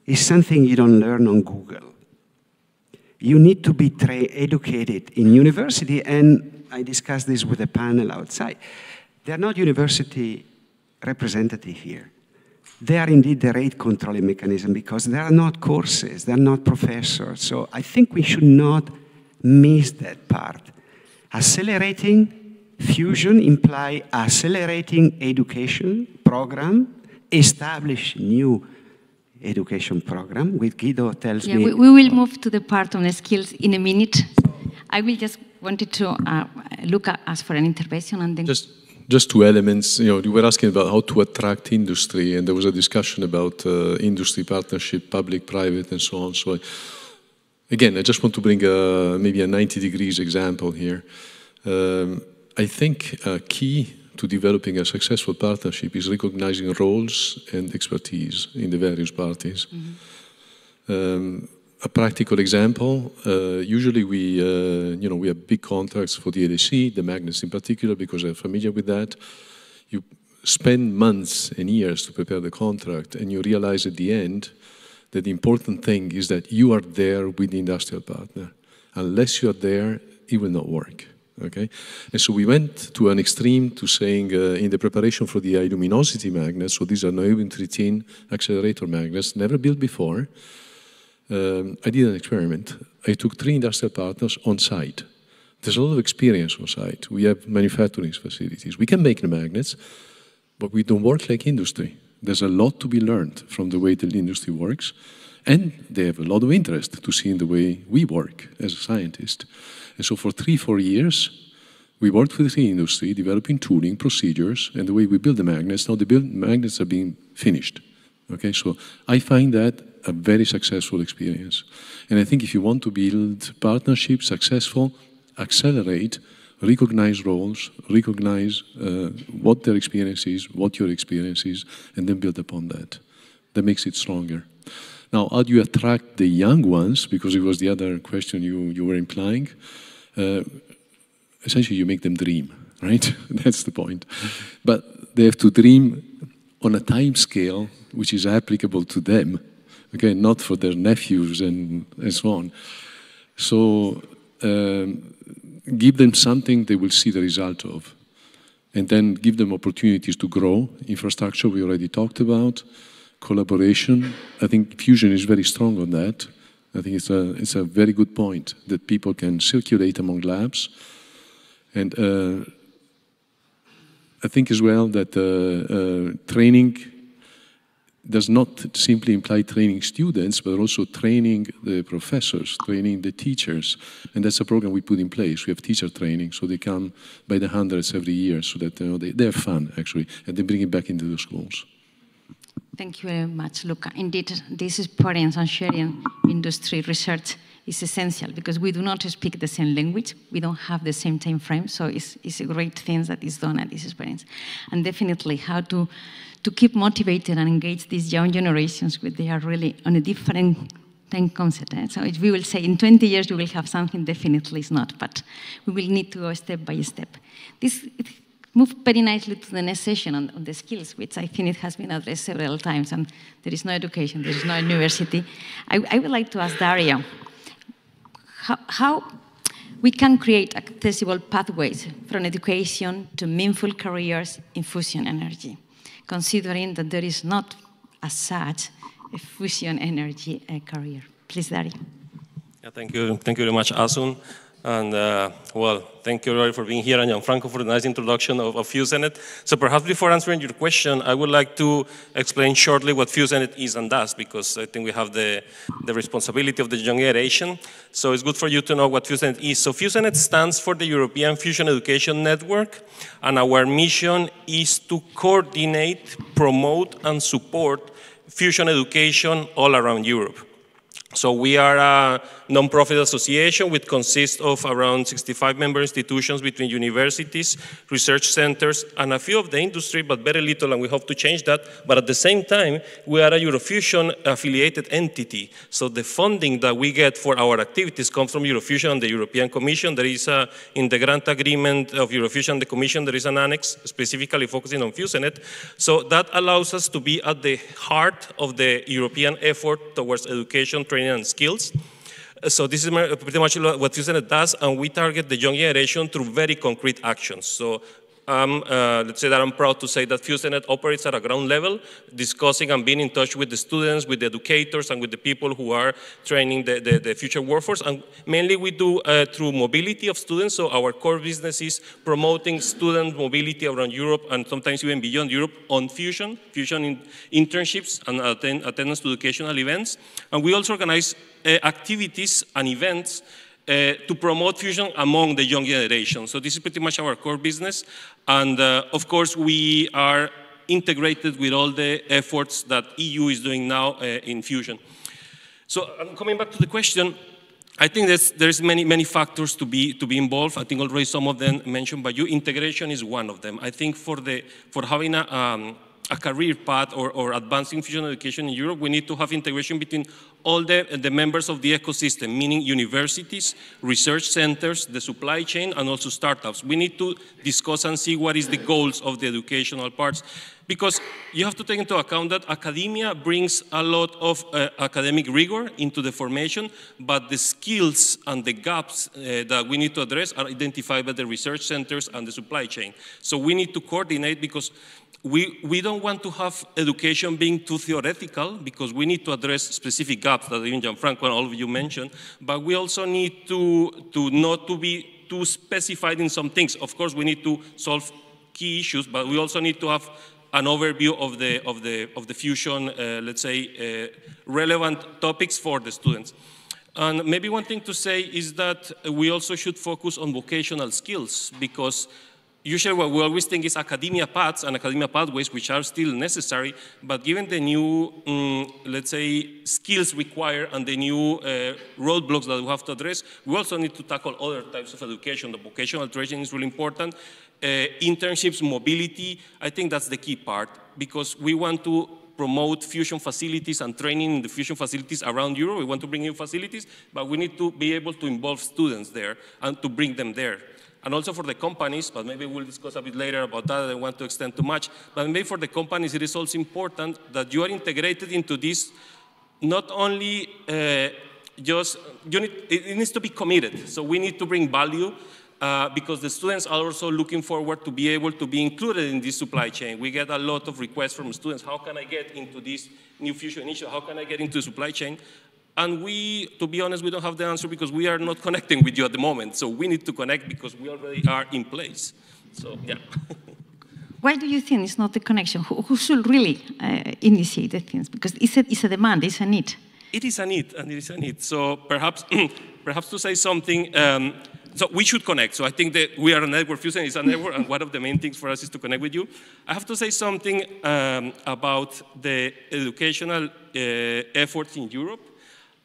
is something you don't learn on Google. You need to be educated in university, and I discussed this with a panel outside. They are not university representative here. They are indeed the rate controlling mechanism, because they are not courses, they are not professors. So I think we should not miss that part. Accelerating Fusion implies accelerating education program, establish new education program, which Guido tells me. We will move to the part on the skills in a minute. I will just wanted to look at us for an intervention and then. Just two elements. You were asking about how to attract industry, and there was a discussion about industry partnership, public, private, and so on. So, again, I just want to bring maybe a 90 degrees example here. I think key to developing a successful partnership is recognizing roles and expertise in the various parties. Mm-hmm. A practical example, usually we have big contracts for the LSC, the magnets in particular, because I'm familiar with that. You spend months and years to prepare the contract, and you realize at the end that the important thing is that you are there with the industrial partner. Unless you are there, it will not work. Okay, and so we went to an extreme to saying in the preparation for the high luminosity magnets, so these are neodymium-13 accelerator magnets, never built before. I did an experiment. I took 3 industrial partners on site. There's a lot of experience on site. We have manufacturing facilities. We can make the magnets, but we don't work like industry. There's a lot to be learned from the way the industry works, and they have a lot of interest to see in the way we work as a scientist. And so for 3-4 years, we worked with the industry, developing tooling, procedures, and the way we build the magnets. Now the magnets are being finished. Okay, so I find that a very successful experience. And I think if you want to build partnerships successful, accelerate, recognize roles, recognize what their experience is, what your experience is, and then build upon that. That makes it stronger. Now, how do you attract the young ones? Because it was the other question you were implying. Essentially, you make them dream, right? That's the point. But they have to dream on a time scale which is applicable to them, okay, not for their nephews and so on. So give them something they will see the result of, and then give them opportunities to grow. Infrastructure we already talked about. Collaboration, I think fusion is very strong on that. I think it's a very good point that people can circulate among labs. And I think as well that training does not simply imply training students, but also training the professors, training the teachers. And that's a program we put in place. We have teacher training, so they come by the hundreds every year, so that they have fun, actually, and they bring it back into the schools. Thank you very much, Luca. Indeed, this experience on sharing industry research is essential because we do not speak the same language. We don't have the same time frame, so it's a great thing that is done at this experience. And definitely how to keep motivated and engage these young generations when they are really on a different time concept. So if we will say in 20 years we will have something, definitely it's not, but we will need to go step by step. It moved very nicely to the next session on the skills, which I think it has been addressed several times, and there is no education, there is no university. I would like to ask Dario, how we can create accessible pathways from education to meaningful careers in fusion energy, considering that there is not, as such, a fusion energy career. Please, Dario. Yeah, thank you very much, Asun. And well, thank you everybody for being here, and Gianfranco for the nice introduction of Fusenet. So perhaps before answering your question, I would like to explain shortly what Fusenet is and does, because I think we have the responsibility of the young generation. So it's good for you to know what Fusenet is. So Fusenet stands for the European Fusion Education Network, and our mission is to coordinate, promote, and support fusion education all around Europe. So we are a non-profit association which consists of around 65 member institutions between universities, research centers, and a few of the industry, but very little, and we hope to change that. But at the same time, we are a EUROfusion affiliated entity. So the funding that we get for our activities comes from EUROfusion and the European Commission. There is in the grant agreement of EUROfusion and the Commission, there is an annex specifically focusing on Fusenet. So that allows us to be at the heart of the European effort towards education, training, and skills. So this is pretty much what Fusenet does, and we target the young generation through very concrete actions. So Let's say that I'm proud to say that Fusenet operates at a ground level, discussing and being in touch with the students, with the educators, and with the people who are training the future workforce. And mainly we do through mobility of students, so our core business is promoting student mobility around Europe and sometimes even beyond Europe on Fusion in internships and attendance to educational events. And we also organize activities and events to promote Fusion among the young generation. So this is pretty much our core business. And of course, we are integrated with all the efforts that EU is doing now in Fusion. So coming back to the question, I think there's many factors to be involved. I think already some of them mentioned by you. Integration is one of them. I think for having a career path or advancing Fusion education in Europe, we need to have integration between all the members of the ecosystem, meaning universities, research centers, the supply chain, and also startups. We need to discuss and see what is the goals of the educational parts, because you have to take into account that academia brings a lot of academic rigor into the formation, but the skills and the gaps that we need to address are identified by the research centers and the supply chain. So we need to coordinate, because we don't want to have education being too theoretical, because we need to address specific gaps that even Gianfranco and all of you mentioned, but we also need to not to be too specified in some things. Of course, we need to solve key issues, but we also need to have an overview of the Fusion, let's say, relevant topics for the students. And maybe one thing to say is that we also should focus on vocational skills, because usually what we always think is academia paths and academia pathways, which are still necessary, but given the new, let's say, skills required and the new roadblocks that we have to address, we also need to tackle other types of education. The vocational training is really important. Internships, mobility, I think that's the key part, because we want to promote Fusion facilities and training in the Fusion facilities around Europe. We want to bring new facilities, but we need to be able to involve students there and to bring them there. And also for the companies, but maybe we'll discuss a bit later about that. I don't want to extend too much. But maybe for the companies, it is also important that you are integrated into this, not only it needs to be committed. So we need to bring value, because the students are also looking forward to be able to be included in this supply chain. We get a lot of requests from students. How can I get into this new Fusion initiative? How can I get into the supply chain? And we, to be honest, we don't have the answer, because we are not connecting with you at the moment. So we need to connect, because we already are in place. So, yeah. Why do you think it's not the connection? Who should really initiate the things? Because it's a demand, it's a need. It is a need, and it is a need. So perhaps, perhaps to say something, so we should connect. So I think that we are a network. Fusion is a network, and one of the main things for us is to connect with you. I have to say something about the educational efforts in Europe.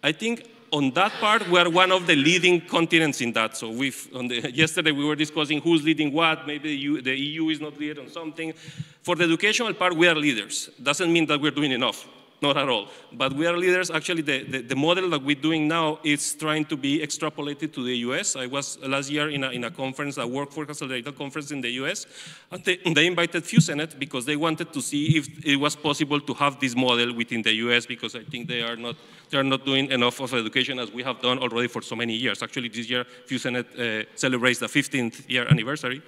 I think on that part, we are one of the leading continents in that. So yesterday we were discussing who's leading what. Maybe the EU is not leading on something. For the educational part, we are leaders. Doesn't mean that we're doing enough. Not at all. But we are leaders. Actually, the model that we're doing now is trying to be extrapolated to the US. I was last year in a conference, a workforce accelerator conference in the US, and they invited Fusenet because they wanted to see if it was possible to have this model within the US, because I think they are not doing enough of education as we have done already for so many years. Actually, this year, Fusenet celebrates the 15th year anniversary.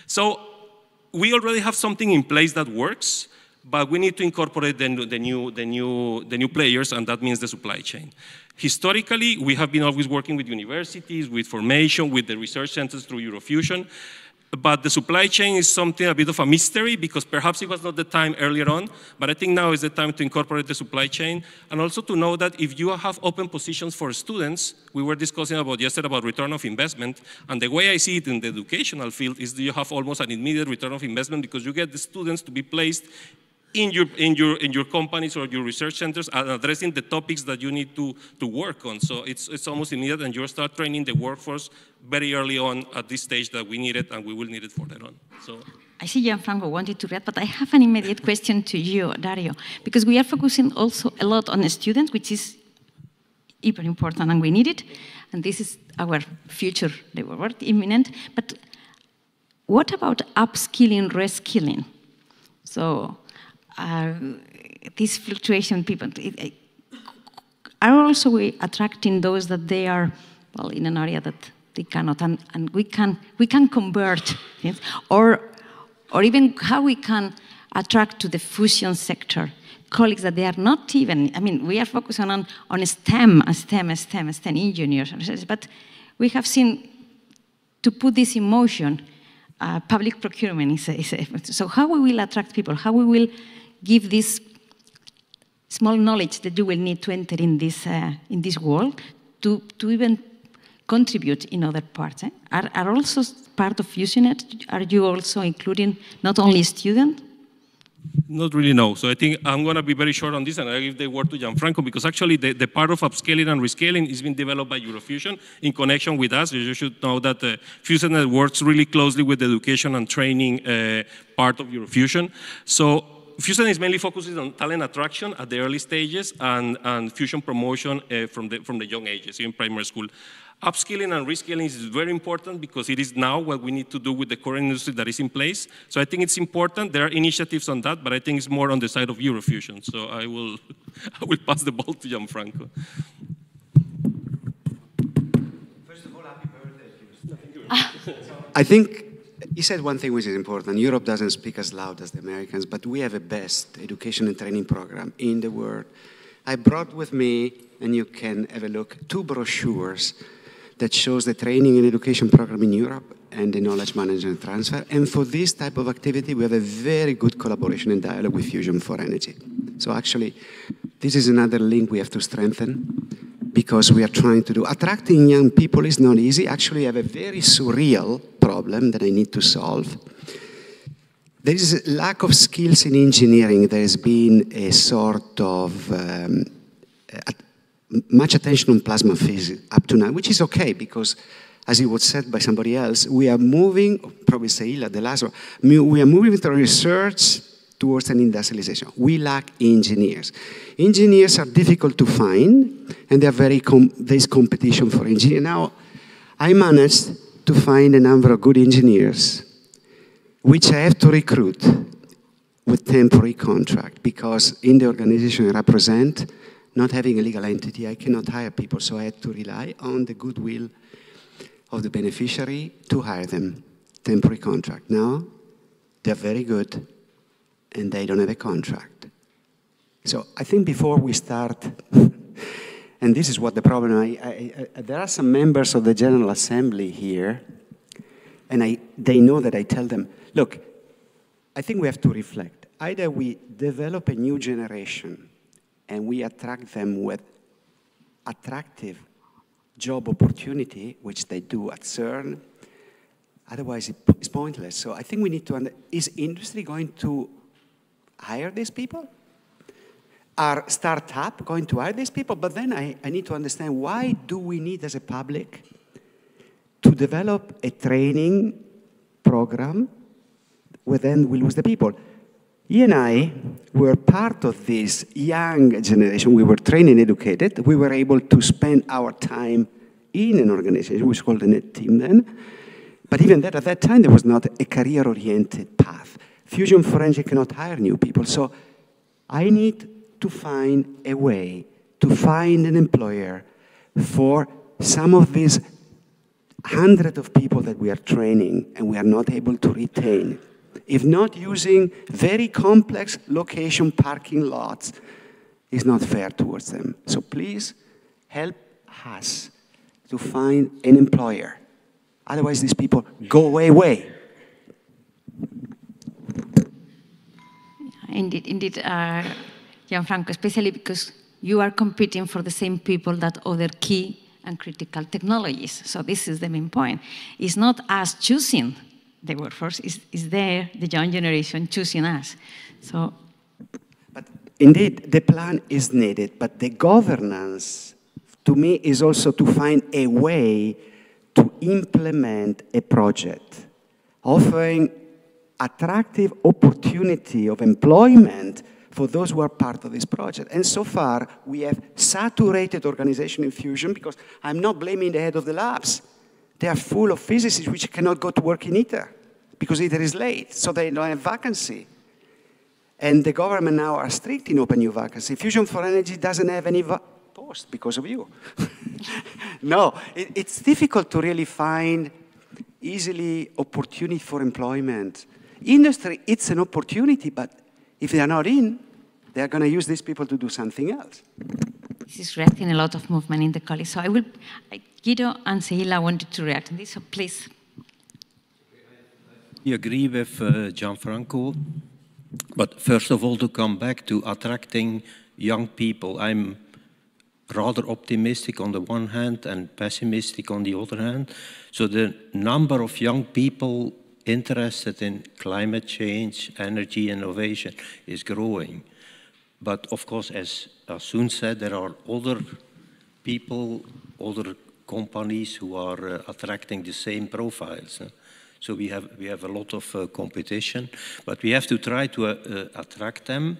So we already have something in place that works, but we need to incorporate the new players, and that means the supply chain. Historically, we have been always working with universities, with formation, with the research centers through EUROfusion, but the supply chain is something a bit of a mystery, because perhaps it was not the time earlier on, but I think now is the time to incorporate the supply chain, and also to know that if you have open positions for students, we were discussing yesterday about return of investment, and the way I see it in the educational field is that you have almost an immediate return of investment, because you get the students to be placed in your companies or your research centers and addressing the topics that you need to work on. So it's almost immediate, and you start training the workforce very early on at this stage that we need it, and we will need it further on. So I see Gianfranco wanted to react, but I have an immediate question to you, Dario, because we are focusing also a lot on the students, which is hyper important, and we need it, and this is our future labor work, imminent. But what about upskilling, reskilling? So this fluctuation, people are also we attracting those that they are, well, in an area that they cannot, and we can convert, yes? or or even how we can attract to the fusion sector colleagues that they are not even, I mean, we are focusing on STEM engineers, but we have seen, to put this in motion, public procurement so how we will attract people, how we will give this small knowledge that you will need to enter in this world to even contribute in other parts. Are also part of Fusenet? Are you also including not only students? Not really, no. So I think I'm going to be very short on this, and I'll give the word to Gianfranco, because actually the part of upscaling and rescaling is being developed by EUROfusion in connection with us. You should know that Fusenet works really closely with the education and training part of EUROfusion. So Fusenet is mainly focusing on talent attraction at the early stages and fusion promotion from the young ages in primary school. Upskilling and reskilling is very important because it is now what we need to do with the current industry that is in place. So I think it's important. There are initiatives on that, but I think it's more on the side of EUROfusion. So I will pass the ball to Gianfranco. First of all, happy birthday. I think you said one thing which is important. Europe doesn't speak as loud as the Americans, but we have the best education and training program in the world. I brought with me, and you can have a look, 2 brochures that shows the training and education program in Europe and the knowledge management transfer. And for this type of activity, we have a very good collaboration and dialogue with Fusion for Energy. So actually, this is another link we have to strengthen because we are trying to do. Attracting young people is not easy. Actually, I have a very surreal problem that I need to solve. There is a lack of skills in engineering. There has been a sort of much attention on plasma physics up to now, which is okay because, as it was said by somebody else, we are moving, probably Sehila, the last one, we are moving with research towards an industrialization. We lack engineers. Engineers are difficult to find, and there's competition for engineers. Now, I managed to find a number of good engineers, which I have to recruit with temporary contract, because in the organization I represent, not having a legal entity, I cannot hire people, so I had to rely on the goodwill of the beneficiary to hire them, temporary contract. Now, they're very good, and they don't have a contract. So I think before we start, and this is what the problem, there are some members of the General Assembly here, and they know that I tell them, look, I think we have to reflect. Either we develop a new generation and we attract them with attractive job opportunity, which they do at CERN, otherwise it's pointless. So I think we need to, is industry going to hire these people? Are startups going to hire these people? But then I need to understand, why do we need as a public to develop a training program where then we lose the people? You and I were part of this young generation. We were trained and educated. We were able to spend our time in an organization, which was called a net team then. But even that, at that time, there was not a career-oriented path. Fusion for Energy cannot hire new people. So I need to find a way to find an employer for some of these hundreds of people that we are training and we are not able to retain. If not using very complex location parking lots, is not fair towards them. So please help us to find an employer. Otherwise, these people go away. Indeed, Gianfranco, especially because you are competing for the same people that other key and critical technologies. So this is the main point. It's not us choosing the workforce, is there, the young generation choosing us. So, but indeed, the plan is needed, but the governance, to me, is also to find a way to implement a project, offering attractive opportunity of employment for those who are part of this project. And so far, we have saturated organization in Fusion, because I'm not blaming the head of the labs. They are full of physicists which cannot go to work in ITER because ITER is late, so they don't have vacancy. And the government now are strict in open new vacancy. Fusion for Energy doesn't have any post because of you. No, it's difficult to really find easily opportunity for employment. industry, it's an opportunity, but if they are not in, they are going to use these people to do something else. This is creating a lot of movement in the college. So Guido and Sehila wanted to react to this, so please. I agree with Gianfranco, but first of all, to come back to attracting young people, I'm rather optimistic on the one hand and pessimistic on the other hand. So the number of young people interested in climate change, energy innovation is growing. But of course, as Asun said, there are other people, other companies who are attracting the same profiles. So we have a lot of competition, but we have to try to attract them.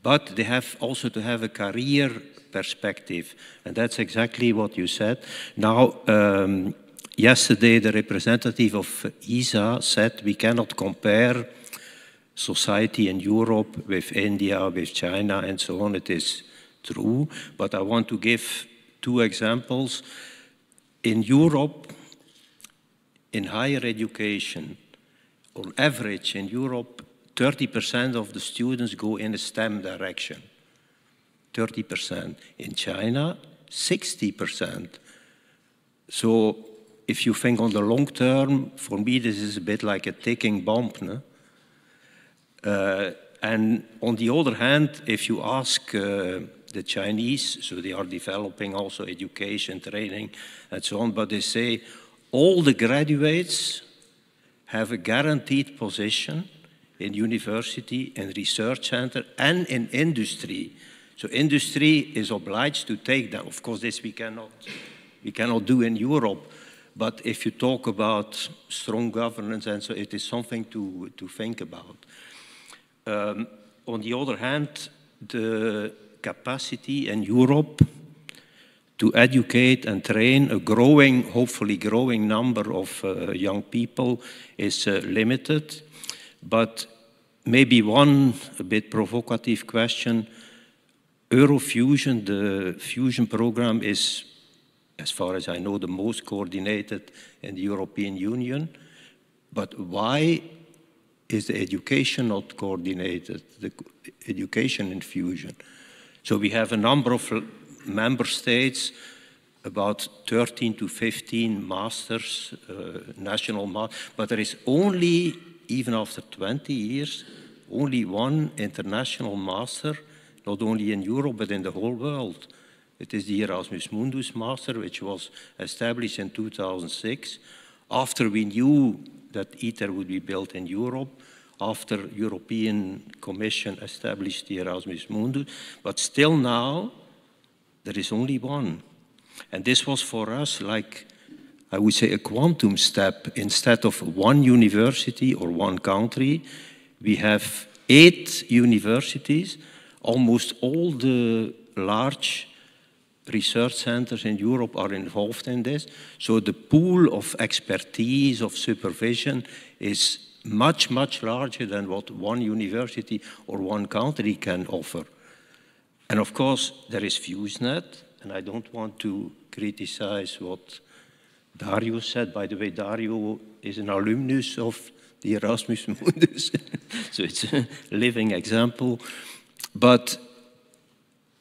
But they have also to have a career perspective, and that's exactly what you said. Now, yesterday the representative of ESA said we cannot compare society in Europe with India, with China, and so on. It is true, but I want to give two examples. In Europe, in higher education, on average in Europe, 30% of the students go in a STEM direction. 30%. In China, 60%. So if you think on the long term, for me this is a bit like a ticking bomb. No? And on the other hand, if you ask the Chinese, so they are developing also education, training, and so on, but they say all the graduates have a guaranteed position in university, in research center, and in industry. So industry is obliged to take them. Of course, this we cannot do in Europe. But if you talk about strong governance, and so it is something to think about. On the other hand, the capacity in Europe to educate and train a growing, hopefully growing number of young people is limited. But maybe one a bit provocative question, EUROfusion, the fusion program is, as far as I know, the most coordinated in the European Union. But why is the education not coordinated, the education in fusion? So we have a number of member states, about 13 to 15 masters, national masters, but there is only, even after 20 years, only one international master, not only in Europe, but in the whole world. It is the Erasmus Mundus Master, which was established in 2006, after we knew that ITER would be built in Europe, after European Commission established the Erasmus Mundus, but still now, there is only one. And this was for us like, I would say, a quantum step. Instead of one university or one country, we have 8 universities. Almost all the large research centers in Europe are involved in this. So the pool of expertise, of supervision is much, much larger than what one university or one country can offer. And of course, there is Fusenet, and I don't want to criticize what Dario said. By the way, Dario is an alumnus of the Erasmus Mundus, so it's a living example. But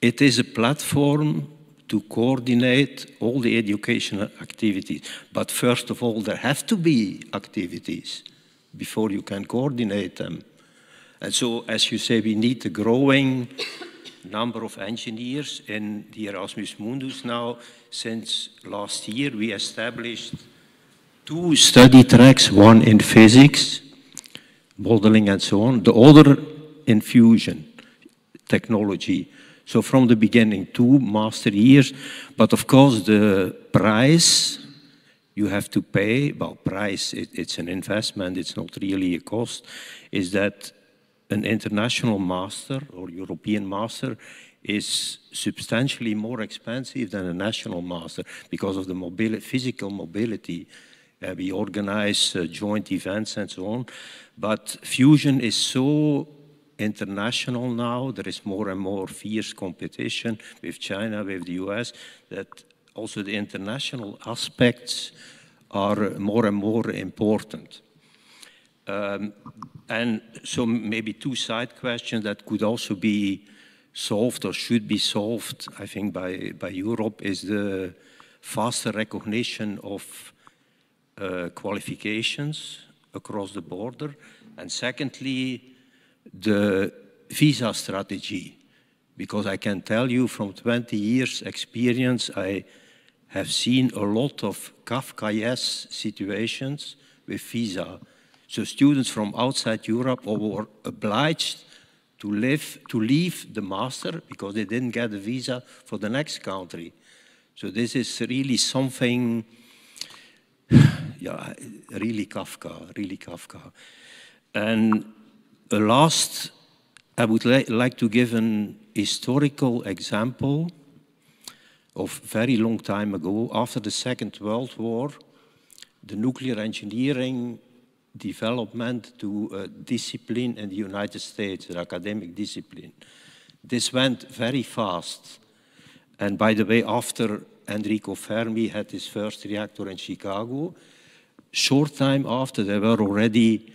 it is a platform to coordinate all the educational activities. But first of all, there have to be activities before you can coordinate them. And so, as you say, we need a growing number of engineers in the Erasmus Mundus now. Since last year, we established 2 study tracks, one in physics, modeling and so on, the other in fusion technology. So from the beginning, 2 master years, but of course the price you have to pay, well, price, it's an investment, it's not really a cost, is that an international master or European master is substantially more expensive than a national master because of the physical mobility. We organize joint events and so on, but fusion is so international now, there is more and more fierce competition with China, with the US, that also the international aspects are more and more important. And so maybe two side questions that could also be solved or should be solved, I think, by Europe is the faster recognition of qualifications across the border. And secondly, the visa strategy. Because I can tell you from 20 years experience, I have seen a lot of Kafkaesque situations with visa. So students from outside Europe were obliged to leave the master because they didn't get a visa for the next country. So this is really something, yeah, really Kafka, really Kafka. And last, I would like to give an historical example of very long time ago. After the Second World War, the nuclear engineering development to a discipline in the United States, an academic discipline. This went very fast. And by the way, after Enrico Fermi had his first reactor in Chicago, short time after there were already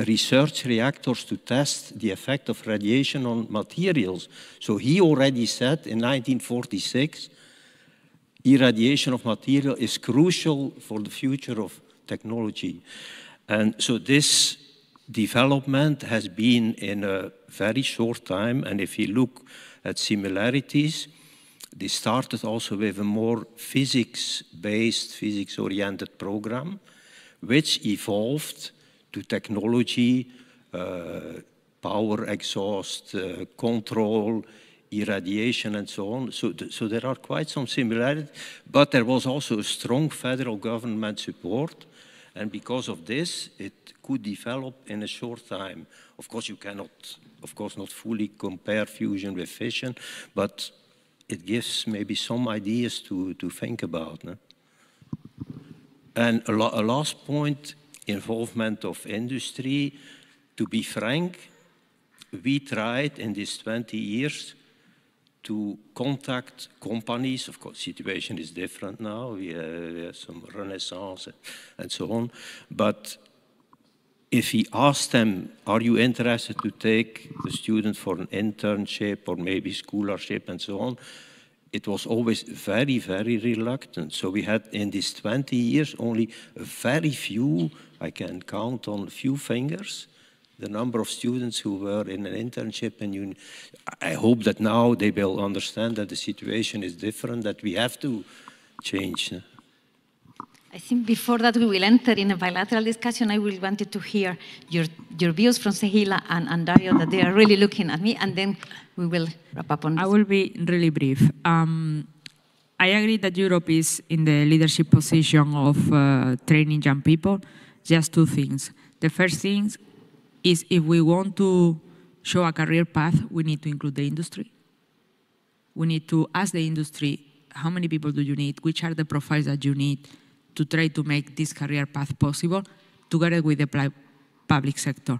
research reactors to test the effect of radiation on materials. So he already said in 1946, irradiation of material is crucial for the future of technology. And so this development has been in a very short time. And if you look at similarities, they started also with a more physics-based, physics-oriented program, which evolved to technology, power exhaust, control, irradiation, and so on. So there are quite some similarities, but there was also a strong federal government support, and because of this, it could develop in a short time. Of course, you cannot, of course, not fully compare fusion with fission, but it gives maybe some ideas to think about. No? And a last point, involvement of industry. To be frank, we tried in these 20 years to contact companies. Of course, situation is different now. We have some renaissance and so on. But if we ask them, are you interested to take the student for an internship or maybe scholarship and so on, it was always very, very reluctant. So we had in these 20 years only a very few, I can count on a few fingers, the number of students who were in an internship. And I hope that now they will understand that the situation is different, that we have to change. I think before that we will enter in a bilateral discussion. I will wanted to hear your views from Sehila and Dario, that they are really looking at me, and then we will wrap up on this. I will be really brief. I agree that Europe is in the leadership position of training young people. Just two things. The first thing is, if we want to show a career path, we need to include the industry. We need to ask the industry, how many people do you need? Which are the profiles that you need to try to make this career path possible, together with the public sector.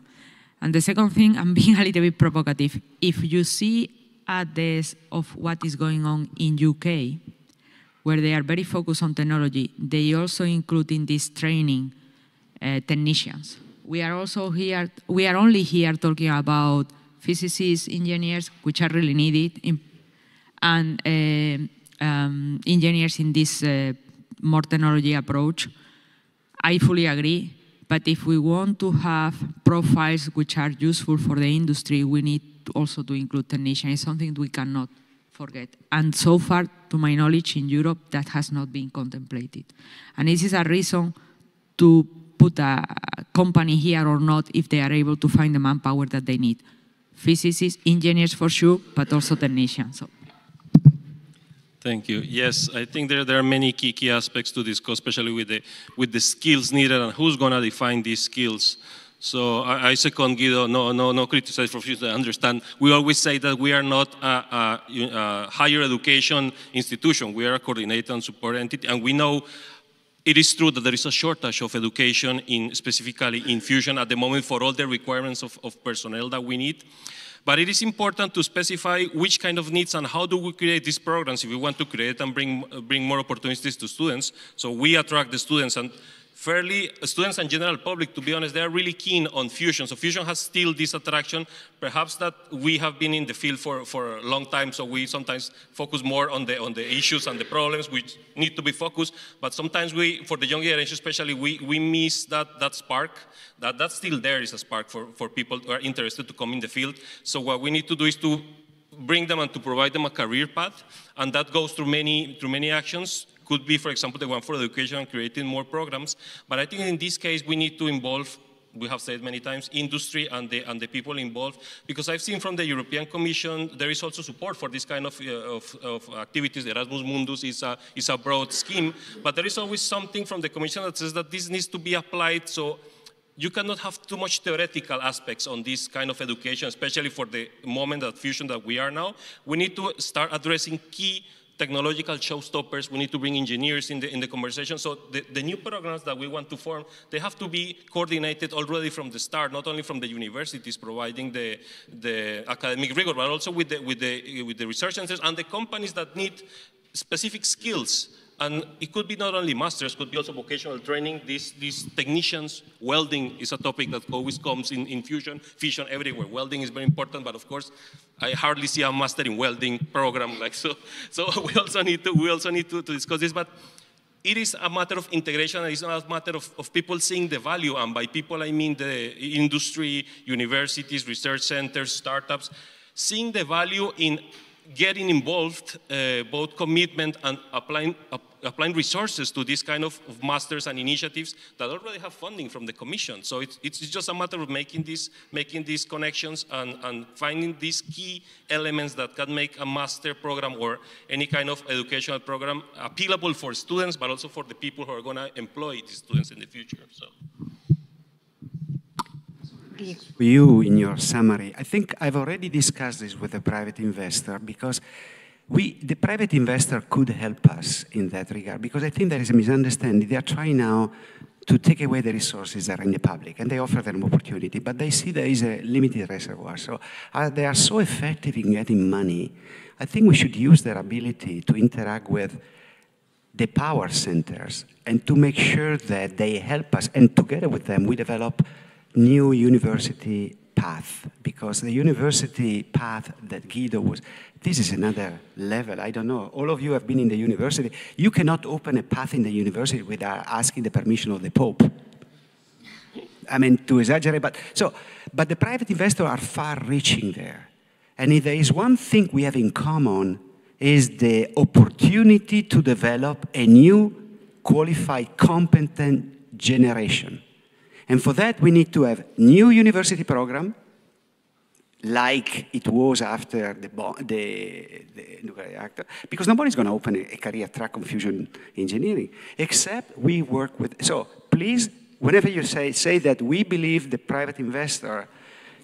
And the second thing, I'm being a little bit provocative. If you see at this of what is going on in UK, where they are very focused on technology, they also include in this training technicians. We are also here, we are only here talking about physicists, engineers, which are really needed, and engineers in this more technology approach. I fully agree, but if we want to have profiles which are useful for the industry, we need also to include technicians. It's something we cannot forget. And so far, to my knowledge, in Europe, that has not been contemplated. And this is a reason to put a company here or not if they are able to find the manpower that they need. Physicists, engineers for sure, but also technicians. So. Thank you. Yes, I think there are many key aspects to discuss, especially with the skills needed and who's going to define these skills. So I second Guido, no criticize for future. I understand. We always say that we are not a higher education institution. We are a coordinator and support entity, and we know it is true that there is a shortage of education, specifically in fusion at the moment, for all the requirements of personnel that we need. But it is important to specify which kind of needs and how do we create these programs if we want to create and bring more opportunities to students. So we attract the students, and students and general public, to be honest, they are really keen on fusion. So fusion has still this attraction, perhaps that we have been in the field for a long time, so we sometimes focus more on the issues and the problems which need to be focused, but sometimes for the young generation especially, we miss that spark. That's still there is a spark for people who are interested to come in the field. So what we need to do is to bring them and to provide them a career path, and that goes through many actions. Could be, for example, the one for education and creating more programs. But I think in this case, we need to involve, we have said many times, industry and the people involved, because I've seen from the European Commission, there is also support for this kind of activities. The Erasmus Mundus is a broad scheme, but there is always something from the Commission that says that this needs to be applied, so you cannot have too much theoretical aspects on this kind of education, especially for the moment of fusion that we are now. We need to start addressing key technological showstoppers. We need to bring engineers in the conversation. So the new programs that we want to form, they have to be coordinated already from the start, not only from the universities providing the academic rigor, but also with the research centers and the companies that need specific skills. And it could be not only masters, could be also vocational training. These technicians, welding is a topic that always comes in fusion everywhere. Welding is very important, but of course, I hardly see a master in welding program like so. So we also need to discuss this, but it is a matter of integration, and it's not a matter of people seeing the value, and by people I mean the industry, universities, research centers, startups, seeing the value in getting involved, both commitment and applying resources to this kind of masters and initiatives that already have funding from the Commission. So it's just a matter of making these connections and finding these key elements that can make a master program or any kind of educational program appealable for students, but also for the people who are going to employ these students in the future. So. You, in your summary, I think I've already discussed this with the private investor, because the private investor could help us in that regard, because I think there is a misunderstanding. They are trying now to take away the resources that are in the public, and they offer them opportunity, but they see there is a limited reservoir. So they are so effective in getting money. I think we should use their ability to interact with the power centers and to make sure that they help us, and together with them we develop new university path, because the university path that Guido was, this is another level. I don't know, all of you have been in the university. You cannot open a path in the university without asking the permission of the Pope. I mean, to exaggerate, but the private investors are far-reaching there. And if there is one thing we have in common, is the opportunity to develop a new, qualified, competent generation. And for that, we need to have new university program, like it was after the nuclear reactor, because nobody's going to open a career track on fusion engineering, except we work with. So please, whenever you say that we believe the private investor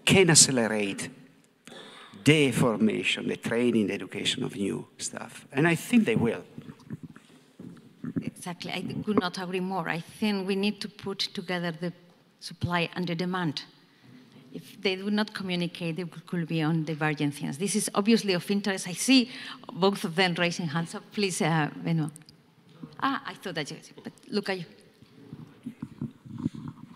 can accelerate the formation, the training, the education of new stuff, and I think they will. Exactly, I could not agree more. I think we need to put together the supply and the demand. If they do not communicate, they could be on divergent things. This is obviously of interest. I see both of them raising hands up. Please, Benoit. I thought that you, but look at you.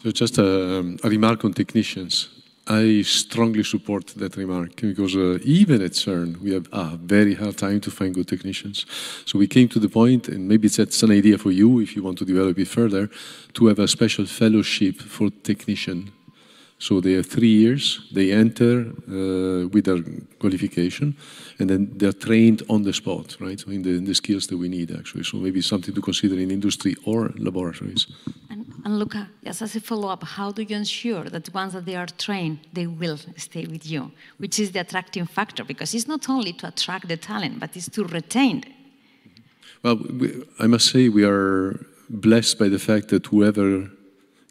So just a remark on technicians. I strongly support that remark, because even at CERN, we have a very hard time to find good technicians. So we came to the point, and maybe that's an idea for you if you want to develop it further, to have a special fellowship for technician. So they have 3 years, they enter with their qualification, and then they're trained on the spot, right? So in the skills that we need, actually. So maybe something to consider in industry or laboratories. And Luca, just as a follow-up, how do you ensure that once that they are trained, they will stay with you? Which is the attracting factor, because it's not only to attract the talent, but it's to retain it. Well, I must say we are blessed by the fact that whoever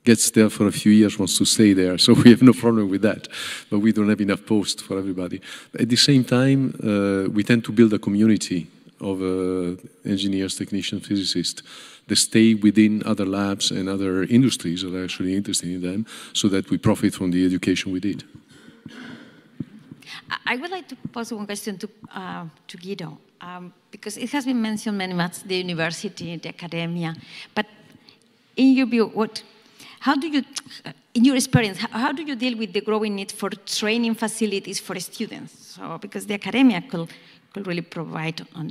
gets there for a few years wants to stay there, so we have no problem with that. But we don't have enough posts for everybody. At the same time, we tend to build a community of engineers, technicians, physicists that stay within other labs and other industries that are actually interested in them, so that we profit from the education we did. I would like to pose one question to Guido, because it has been mentioned many much, the university, the academia, but in your view, how do you, in your experience, how do you deal with the growing need for training facilities for students? So, because the academia could really provide on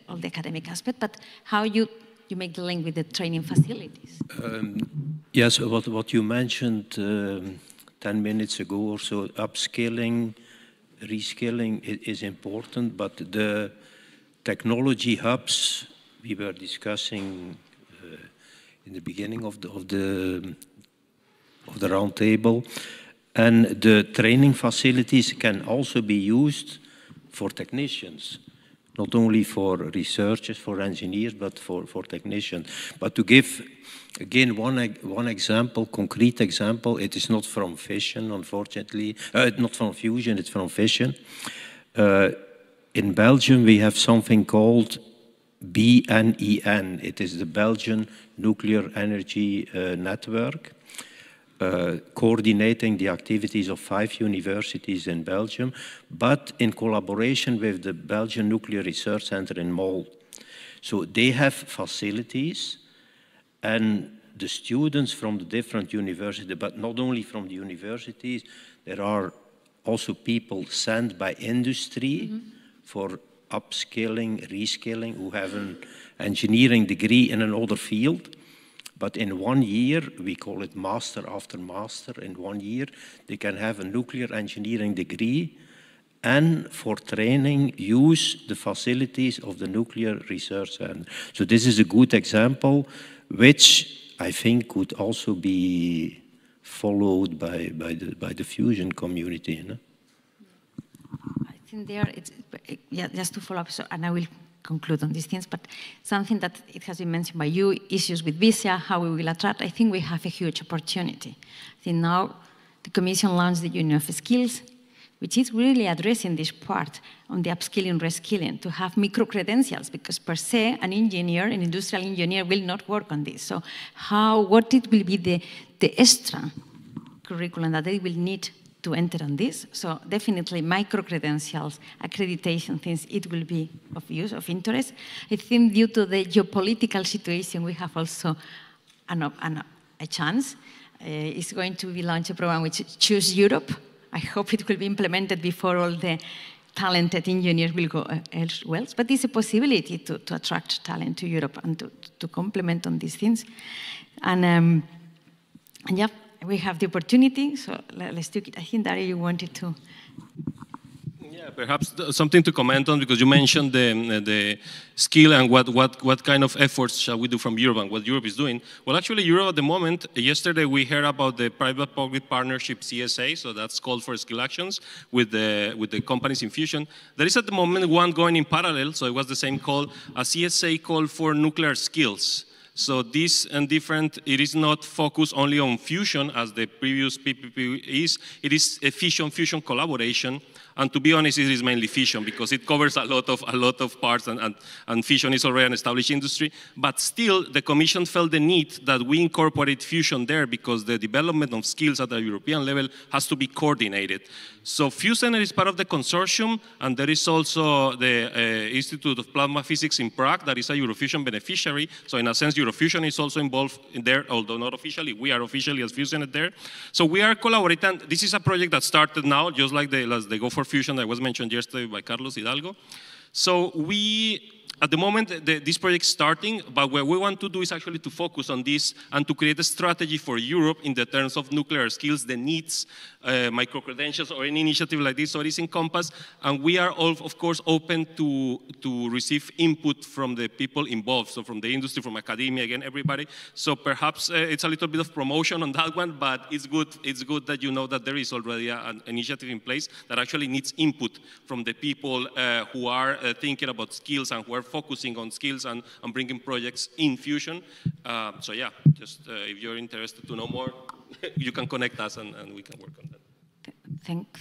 all the academic aspect, but how you make the link with the training facilities? Yes, what you mentioned 10 minutes ago or so, upskilling, reskilling is important, but the technology hubs we were discussing in the beginning of the roundtable, and the training facilities can also be used for technicians, not only for researchers, for engineers, but for technicians. But to give, again, one example, concrete example, it is not from fission, unfortunately, not from fusion, it's from fission. In Belgium, we have something called BNEN. It is the Belgian Nuclear Energy Network, coordinating the activities of 5 universities in Belgium, but in collaboration with the Belgian Nuclear Research Center in Mol. So they have facilities, and the students from the different universities, but not only from the universities, there are also people sent by industry for upskilling, reskilling, who have an engineering degree in another field. But in 1 year, we call it master after master, in 1 year, they can have a nuclear engineering degree and for training use the facilities of the Nuclear Research Center. So this is a good example, which I think could also be followed by the fusion community. You know? I think yeah, just to follow up, so, and I will conclude on these things, but something that it has been mentioned by you, issues with visa, how we will attract, I think we have a huge opportunity. I think now the Commission launched the Union of Skills, which is really addressing this part on the upskilling, reskilling, to have micro-credentials, because per se, an engineer, an industrial engineer will not work on this. So what it will be the extra curriculum that they will need to enter on this. So definitely micro-credentials, accreditation things, it will be of use, of interest. I think due to the geopolitical situation, we have also a chance. It's going to be launched a program which is Choose Europe. I hope it will be implemented before all the talented engineers will go elsewhere. But it's a possibility to attract talent to Europe and to complement on these things. And yeah, we have the opportunity, so let's do it. I think, Dario, you wanted to. Yeah, perhaps something to comment on, because you mentioned the skill and what kind of efforts shall we do from Europe and what Europe is doing. Well, actually, Europe at the moment, yesterday we heard about the private-public partnership CSA, so that's called for skill actions with the companies in fusion. There is at the moment one going in parallel, so it was the same call, a CSA call for nuclear skills. So this and different, it is not focused only on fusion as the previous PPP is, it is a fusion collaboration. And to be honest, it is mainly fission because it covers a lot of parts, and fission is already an established industry. But still, the Commission felt the need that we incorporate fusion there because the development of skills at the European level has to be coordinated. So Fusenet is part of the consortium, and there is also the Institute of Plasma Physics in Prague that is a EUROfusion beneficiary. So in a sense, EUROfusion is also involved in there, although not officially. We are officially as Fusenet there. So we are collaborating. This is a project that started now, just like the Go for Fusion that was mentioned yesterday by Carlos Hidalgo. So at the moment, this project is starting, but what we want to do is actually to focus on this and to create a strategy for Europe in the terms of nuclear skills, the needs, micro-credentials, or any initiative like this, so it is encompassed. And we are all, of course, open to receive input from the people involved, so from the industry, from academia, again, everybody. So perhaps it's a little bit of promotion on that one, but it's good that you know that there is already an initiative in place that actually needs input from the people who are thinking about skills and who are focusing on skills and bringing projects in fusion. So yeah, just if you're interested to know more, you can connect us and we can work on that.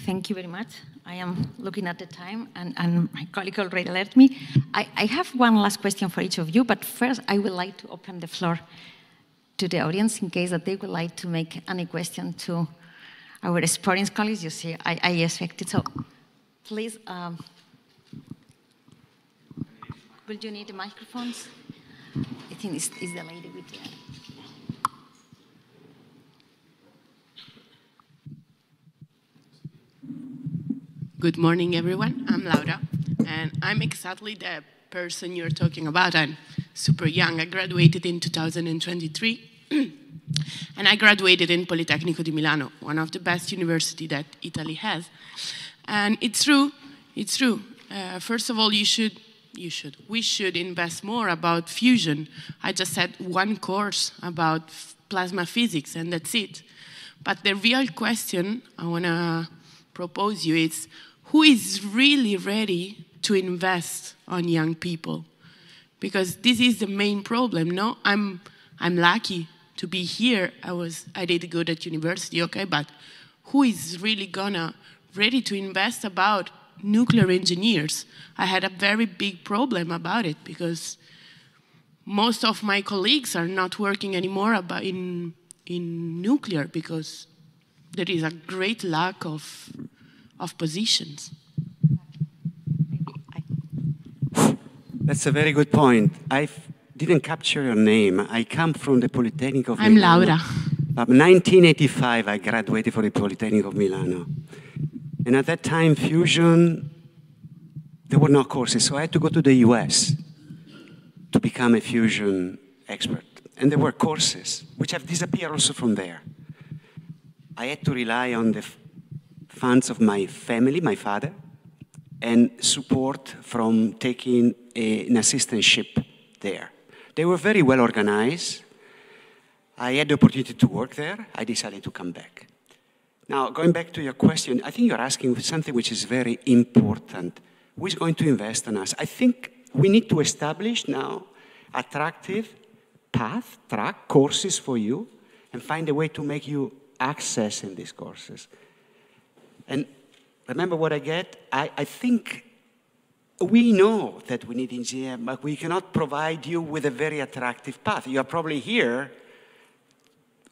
Thank you very much. I am looking at the time, and my colleague already alerted me. I have one last question for each of you, but first I would like to open the floor to the audience in case that they would like to make any question to our experienced colleagues. You see, I expect it. So please, will you need the microphones? I think it's the lady with the... Good morning, everyone. I'm Laura, and I'm exactly the person you're talking about. I'm super young. I graduated in 2023, and I graduated in Politecnico di Milano, one of the best universities that Italy has. And it's true. First of all, we should invest more about fusion. I just had one course about plasma physics, and that's it. But the real question I want to propose you is, who is really ready to invest on young people? Because this is the main problem, no? I'm lucky to be here. I did good at university, okay, but who is really ready to invest about nuclear engineers? I had a very big problem about it because most of my colleagues are not working anymore in nuclear because there is a great lack of positions. That's a very good point. I didn't capture your name. I come from the Polytechnic of I'm Milano. Laura. In 1985, I graduated from the Polytechnic of Milano. And at that time, fusion, there were no courses, so I had to go to the US to become a fusion expert. And there were courses, which have disappeared also from there. I had to rely on the funds of my family, my father, and support from taking an assistantship there. They were very well organized. I had the opportunity to work there. I decided to come back. Now, going back to your question, I think you're asking something which is very important. Who is going to invest in us? I think we need to establish now attractive track courses for you and find a way to make you access in these courses. And remember what I get? I think we know that we need engineers, but we cannot provide you with a very attractive path. You are probably here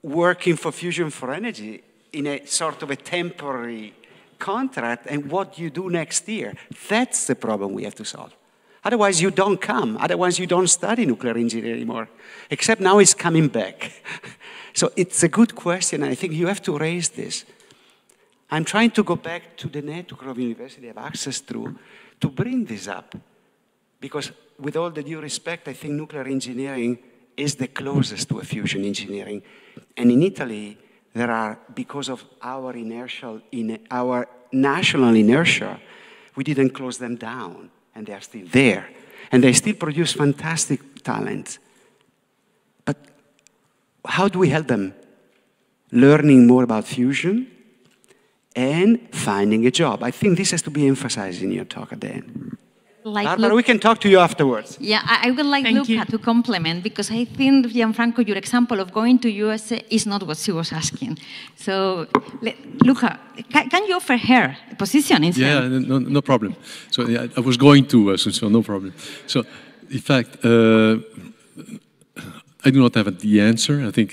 working for Fusion for Energy in a sort of a temporary contract, and what you do next year. That's the problem we have to solve. Otherwise, you don't come. Otherwise, you don't study nuclear engineering anymore. Except now it's coming back. So it's a good question, and I think you have to raise this. I'm trying to go back to the network of universities I have access to bring this up. Because with all the due respect, I think nuclear engineering is the closest to a fusion engineering. And in Italy, there are, because of our national inertia, we didn't close them down. And they are still there. And they still produce fantastic talent. But how do we help them? Learning more about fusion and finding a job. I think this has to be emphasized in your talk at the end. Barbara, we can talk to you afterwards. Yeah, I would like Luca to complement, because I think, Gianfranco, your example of going to USA is not what she was asking. So, Luca, can you offer her a position instead? Yeah, no problem. So yeah, I was going to, so no problem. So, in fact, I do not have the answer. I think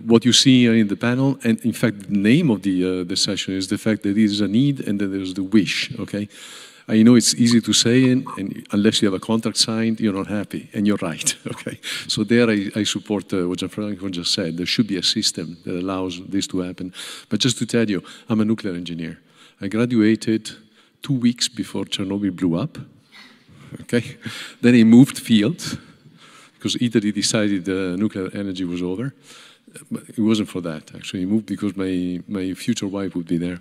what you see in the panel, and in fact, the name of the session is the fact that there is a need and then there's the wish, okay? I know it's easy to say, and unless you have a contract signed, you're not happy, and you're right, okay? So there I support what Gianfranco just said. There should be a system that allows this to happen. But just to tell you, I'm a nuclear engineer. I graduated 2 weeks before Chernobyl blew up, okay? Then I moved field, because Italy decided nuclear energy was over. But it wasn't for that, actually. I moved because my future wife would be there.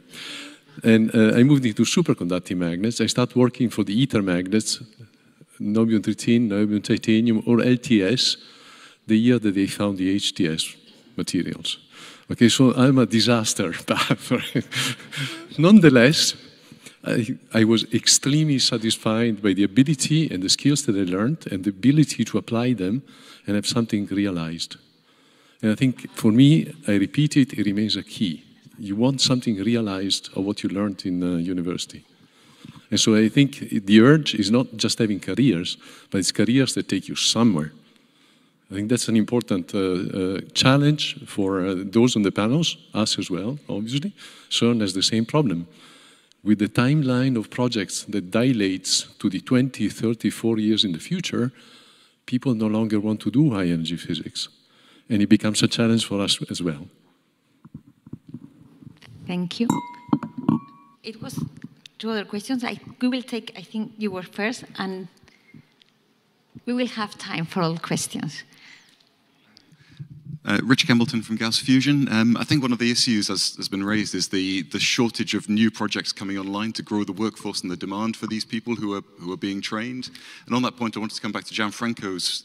And I moved into superconducting magnets. I started working for the ITER magnets, niobium-13, niobium-titanium, or LTS, the year that they found the HTS materials. Okay, so I'm a disaster. Nonetheless, I was extremely satisfied by the ability and the skills that I learned and the ability to apply them and have something realized. And I think for me, I repeat it remains a key. You want something realized of what you learned in university. And so I think the urge is not just having careers, but it's careers that take you somewhere. I think that's an important challenge for those on the panels, us as well, obviously. CERN has the same problem. With the timeline of projects that dilates to the 20, 30, 40 years in the future, people no longer want to do high-energy physics. And it becomes a challenge for us as well. Thank you. It was two other questions. We will take, I think you were first, and we will have time for all questions. Richard Campbellton from Gauss Fusion. I think one of the issues has been raised is the shortage of new projects coming online to grow the workforce and the demand for these people who are being trained. And on that point, I wanted to come back to Gianfranco's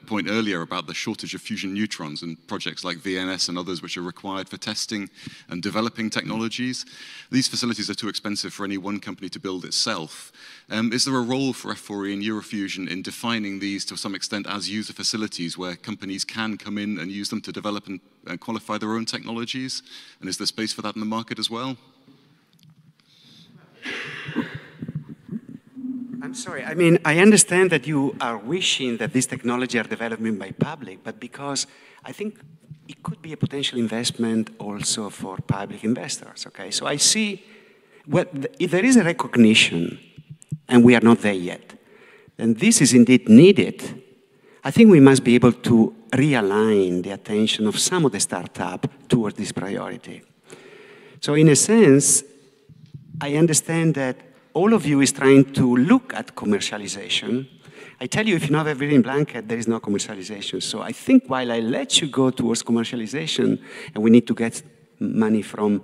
point earlier about the shortage of fusion neutrons and projects like VNS and others which are required for testing and developing technologies. These facilities are too expensive for any one company to build itself. Is there a role for F4E and EUROfusion in defining these to some extent as user facilities where companies can come in and use them to develop and qualify their own technologies? And is there space for that in the market as well? I'm sorry, I mean, I understand that you are wishing that this technology are developed by public, but because I think it could be a potential investment also for public investors, okay? So I see, well, if there is a recognition, and we are not there yet, then this is indeed needed. I think we must be able to realign the attention of some of the startup towards this priority. So in a sense, I understand that all of you is trying to look at commercialization. I tell you, if you know everything in blanket, there is no commercialization. So I think while I let you go towards commercialization, and we need to get money from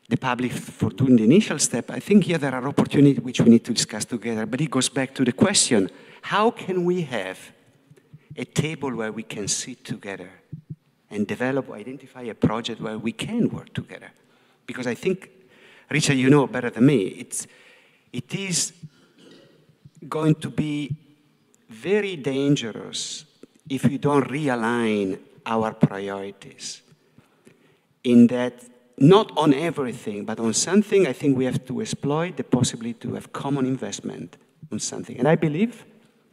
the public for doing the initial step, I think here there are opportunities which we need to discuss together. But it goes back to the question, how can we have a table where we can sit together and develop, identify a project where we can work together? Because I think, Richard, you know better than me, it is going to be very dangerous if we don't realign our priorities. In that, not on everything, but on something, I think we have to exploit the possibility to have common investment on something. And I believe,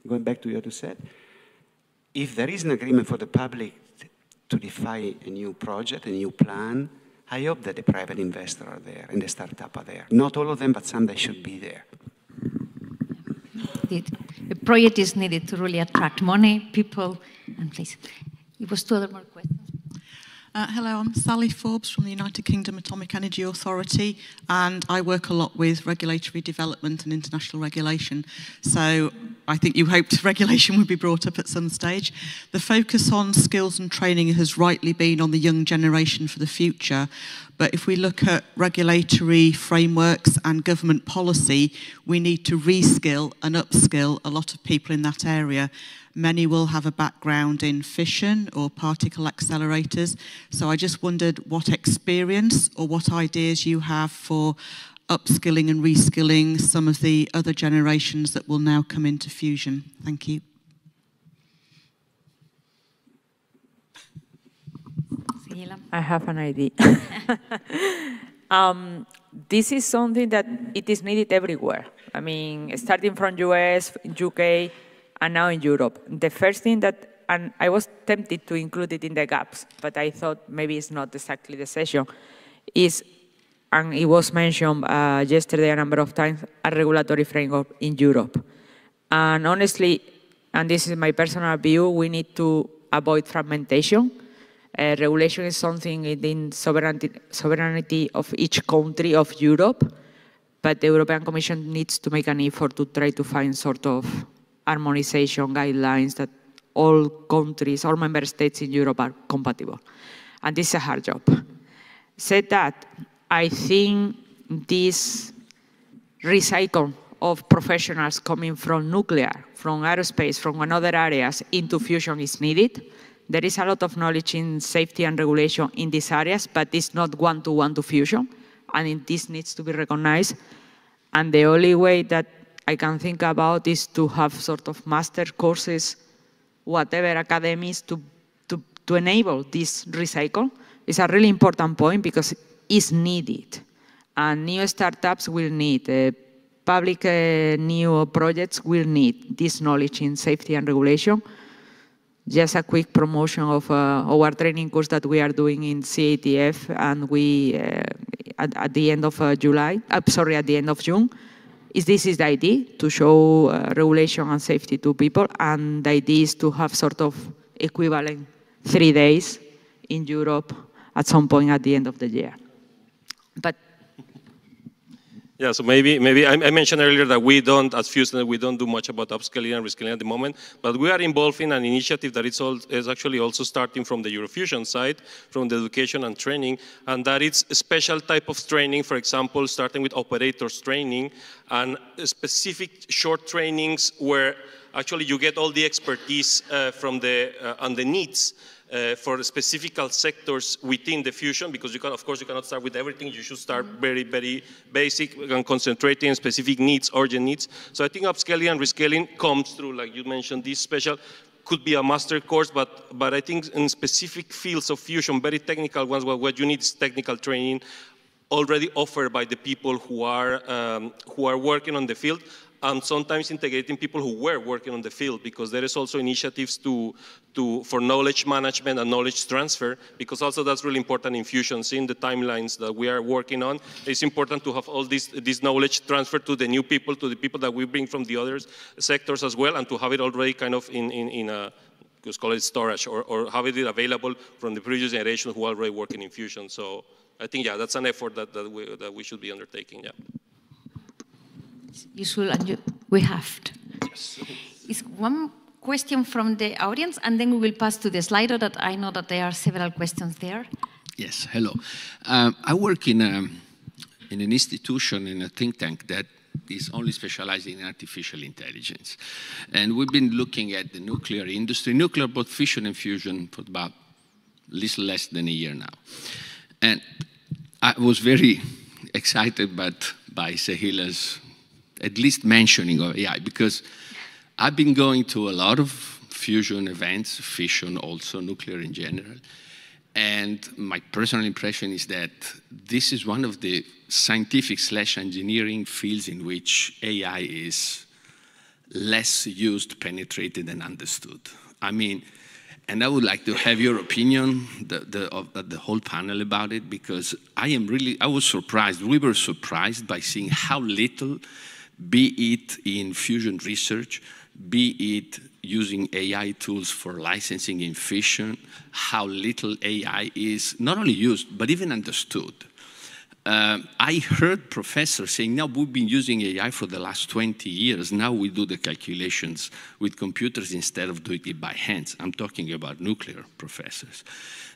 going back to what you said, if there is an agreement for the public to define a new project, a new plan, I hope that the private investors are there and the startup are there. Not all of them, but some that should be there. The project is needed to really attract money, people, and please. It was two other more questions. Hello, I'm Sally Forbes from the United Kingdom Atomic Energy Authority, and I work a lot with regulatory development and international regulation. So I think you hoped regulation would be brought up at some stage. The focus on skills and training has rightly been on the young generation for the future. But if we look at regulatory frameworks and government policy, we need to reskill and upskill a lot of people in that area. Many will have a background in fission or particle accelerators. So I just wondered what experience or what ideas you have for upskilling and reskilling some of the other generations that will now come into fusion. Thank you. Sehila? I have an idea. This is something that it is needed everywhere. I mean, starting from US, UK, and now in Europe. The first thing that, and I was tempted to include it in the gaps, but I thought maybe it's not exactly the session, is, and it was mentioned yesterday a number of times, a regulatory framework in Europe. And honestly, and this is my personal view, we need to avoid fragmentation. Regulation is something in sovereignty of each country of Europe, but the European Commission needs to make an effort to try to find sort of harmonization guidelines that all countries, all member states in Europe are compatible. And this is a hard job. Said that, I think this recycle of professionals coming from nuclear, from aerospace, from other areas into fusion is needed. There is a lot of knowledge in safety and regulation in these areas, but it's not one-to-one to fusion, and this needs to be recognized. And the only way that I can think about is to have sort of master courses, whatever academies to enable this recycle. It's a really important point because it's needed. And new startups will need, public new projects will need this knowledge in safety and regulation. Just a quick promotion of our training course that we are doing in CATF, and we, at the end of at the end of June, this is the idea, to show regulation and safety to people, and the idea is to have sort of equivalent 3 days in Europe at some point at the end of the year. But Yeah, so maybe I mentioned earlier that we don't, as Fusenet, we don't do much about upscaling and reskilling at the moment, but we are involved in an initiative that is actually also starting from the EUROfusion side, from the education and training, and that it's a special type of training, for example, starting with operators training and specific short trainings where actually you get all the expertise from and the needs for specific sectors within the fusion, because you can, of course, you cannot start with everything. You should start very, very basic and concentrating on specific needs, urgent needs. So I think upscaling and rescaling comes through, like you mentioned, this special, could be a master course, but I think in specific fields of fusion, very technical ones, where what you need is technical training already offered by the people who are working on the field, and sometimes integrating people who were working on the field, because there is also initiatives for knowledge management and knowledge transfer, because also that's really important in fusion. Seeing the timelines that we are working on, it's important to have all this knowledge transfer to the new people, to the people that we bring from the other sectors as well, and to have it already kind of in a, let's call it storage, or have it available from the previous generation who are already working in fusion. So I think, yeah, that's an effort that we should be undertaking, yeah. Useful, and we have to. Yes. Is one question from the audience, and then we will pass to the Slido, that I know that there are several questions there. Yes, hello. I work in an institution, in a think tank that is only specializing in artificial intelligence. And we've been looking at the nuclear industry, nuclear, both fission and fusion, for about a little less than a year now. And I was very excited by Sehila's at least mentioning of AI, because I've been going to a lot of fusion events, fission also, nuclear in general, and my personal impression is that this is one of the scientific/engineering fields in which AI is less used, penetrated, and understood. I mean, and I would like to have your opinion, the whole panel about it, because I was surprised, we were surprised by seeing how little, be it in fusion research, be it using AI tools for licensing in fission, how little AI is not only used, but even understood. I heard professors saying, now we've been using AI for the last 20 years. Now we do the calculations with computers instead of doing it by hands. I'm talking about nuclear professors.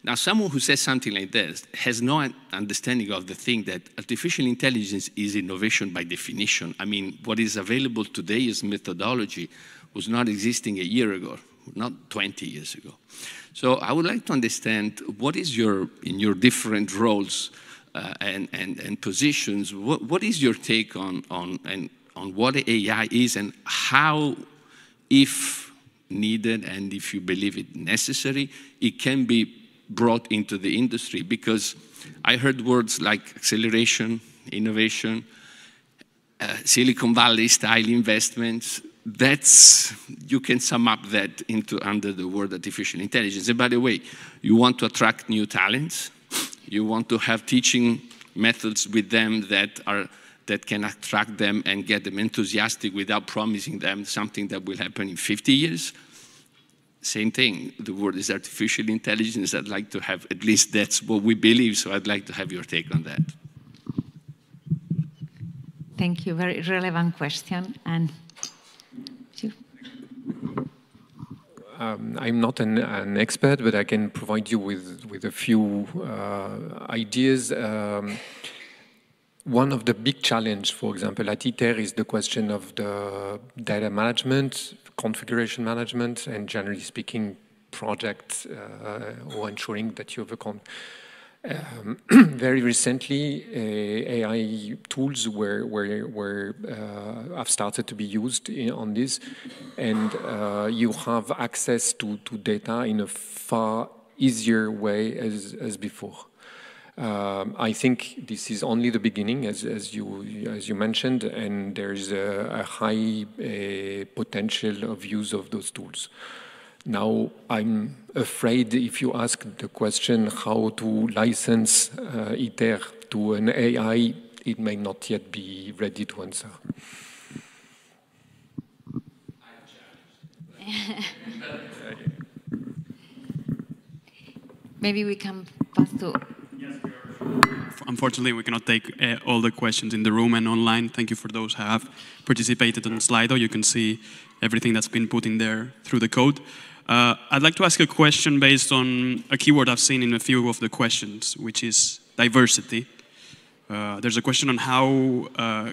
Now, someone who says something like this has no understanding of the thing that artificial intelligence is innovation by definition. I mean, what is available today as methodology was not existing a year ago, not 20 years ago. So I would like to understand what is in your different roles and positions, what is your take on what AI is, and how, if needed and if you believe it necessary, it can be brought into the industry? Because I heard words like acceleration, innovation, Silicon Valley style investments. You can sum up that under the word artificial intelligence. And by the way, you want to attract new talents. You want to have teaching methods with them that can attract them and get them enthusiastic without promising them something that will happen in 50 years. Same thing, the word is artificial intelligence. I'd like to have, at least that's what we believe, so I'd like to have your take on that. Thank you, very relevant question. And I'm not an expert, but I can provide you with a few ideas. One of the big challenges, for example, at ITER is the question of the data management, configuration management, and generally speaking, projects or ensuring that you have a very recently, AI tools have started to be used on this, and you have access to data in a far easier way as before. I think this is only the beginning, as you mentioned, and there's a high potential of use of those tools. Now, I'm afraid if you ask the question how to license ITER to an AI, it may not yet be ready to answer. Maybe we can pass to Unfortunately, we cannot take all the questions in the room and online. Thank you for those who have participated on Slido. You can see everything that's been put in there through the code. I'd like to ask a question based on a keyword I've seen in a few of the questions, which is diversity. There's a question on how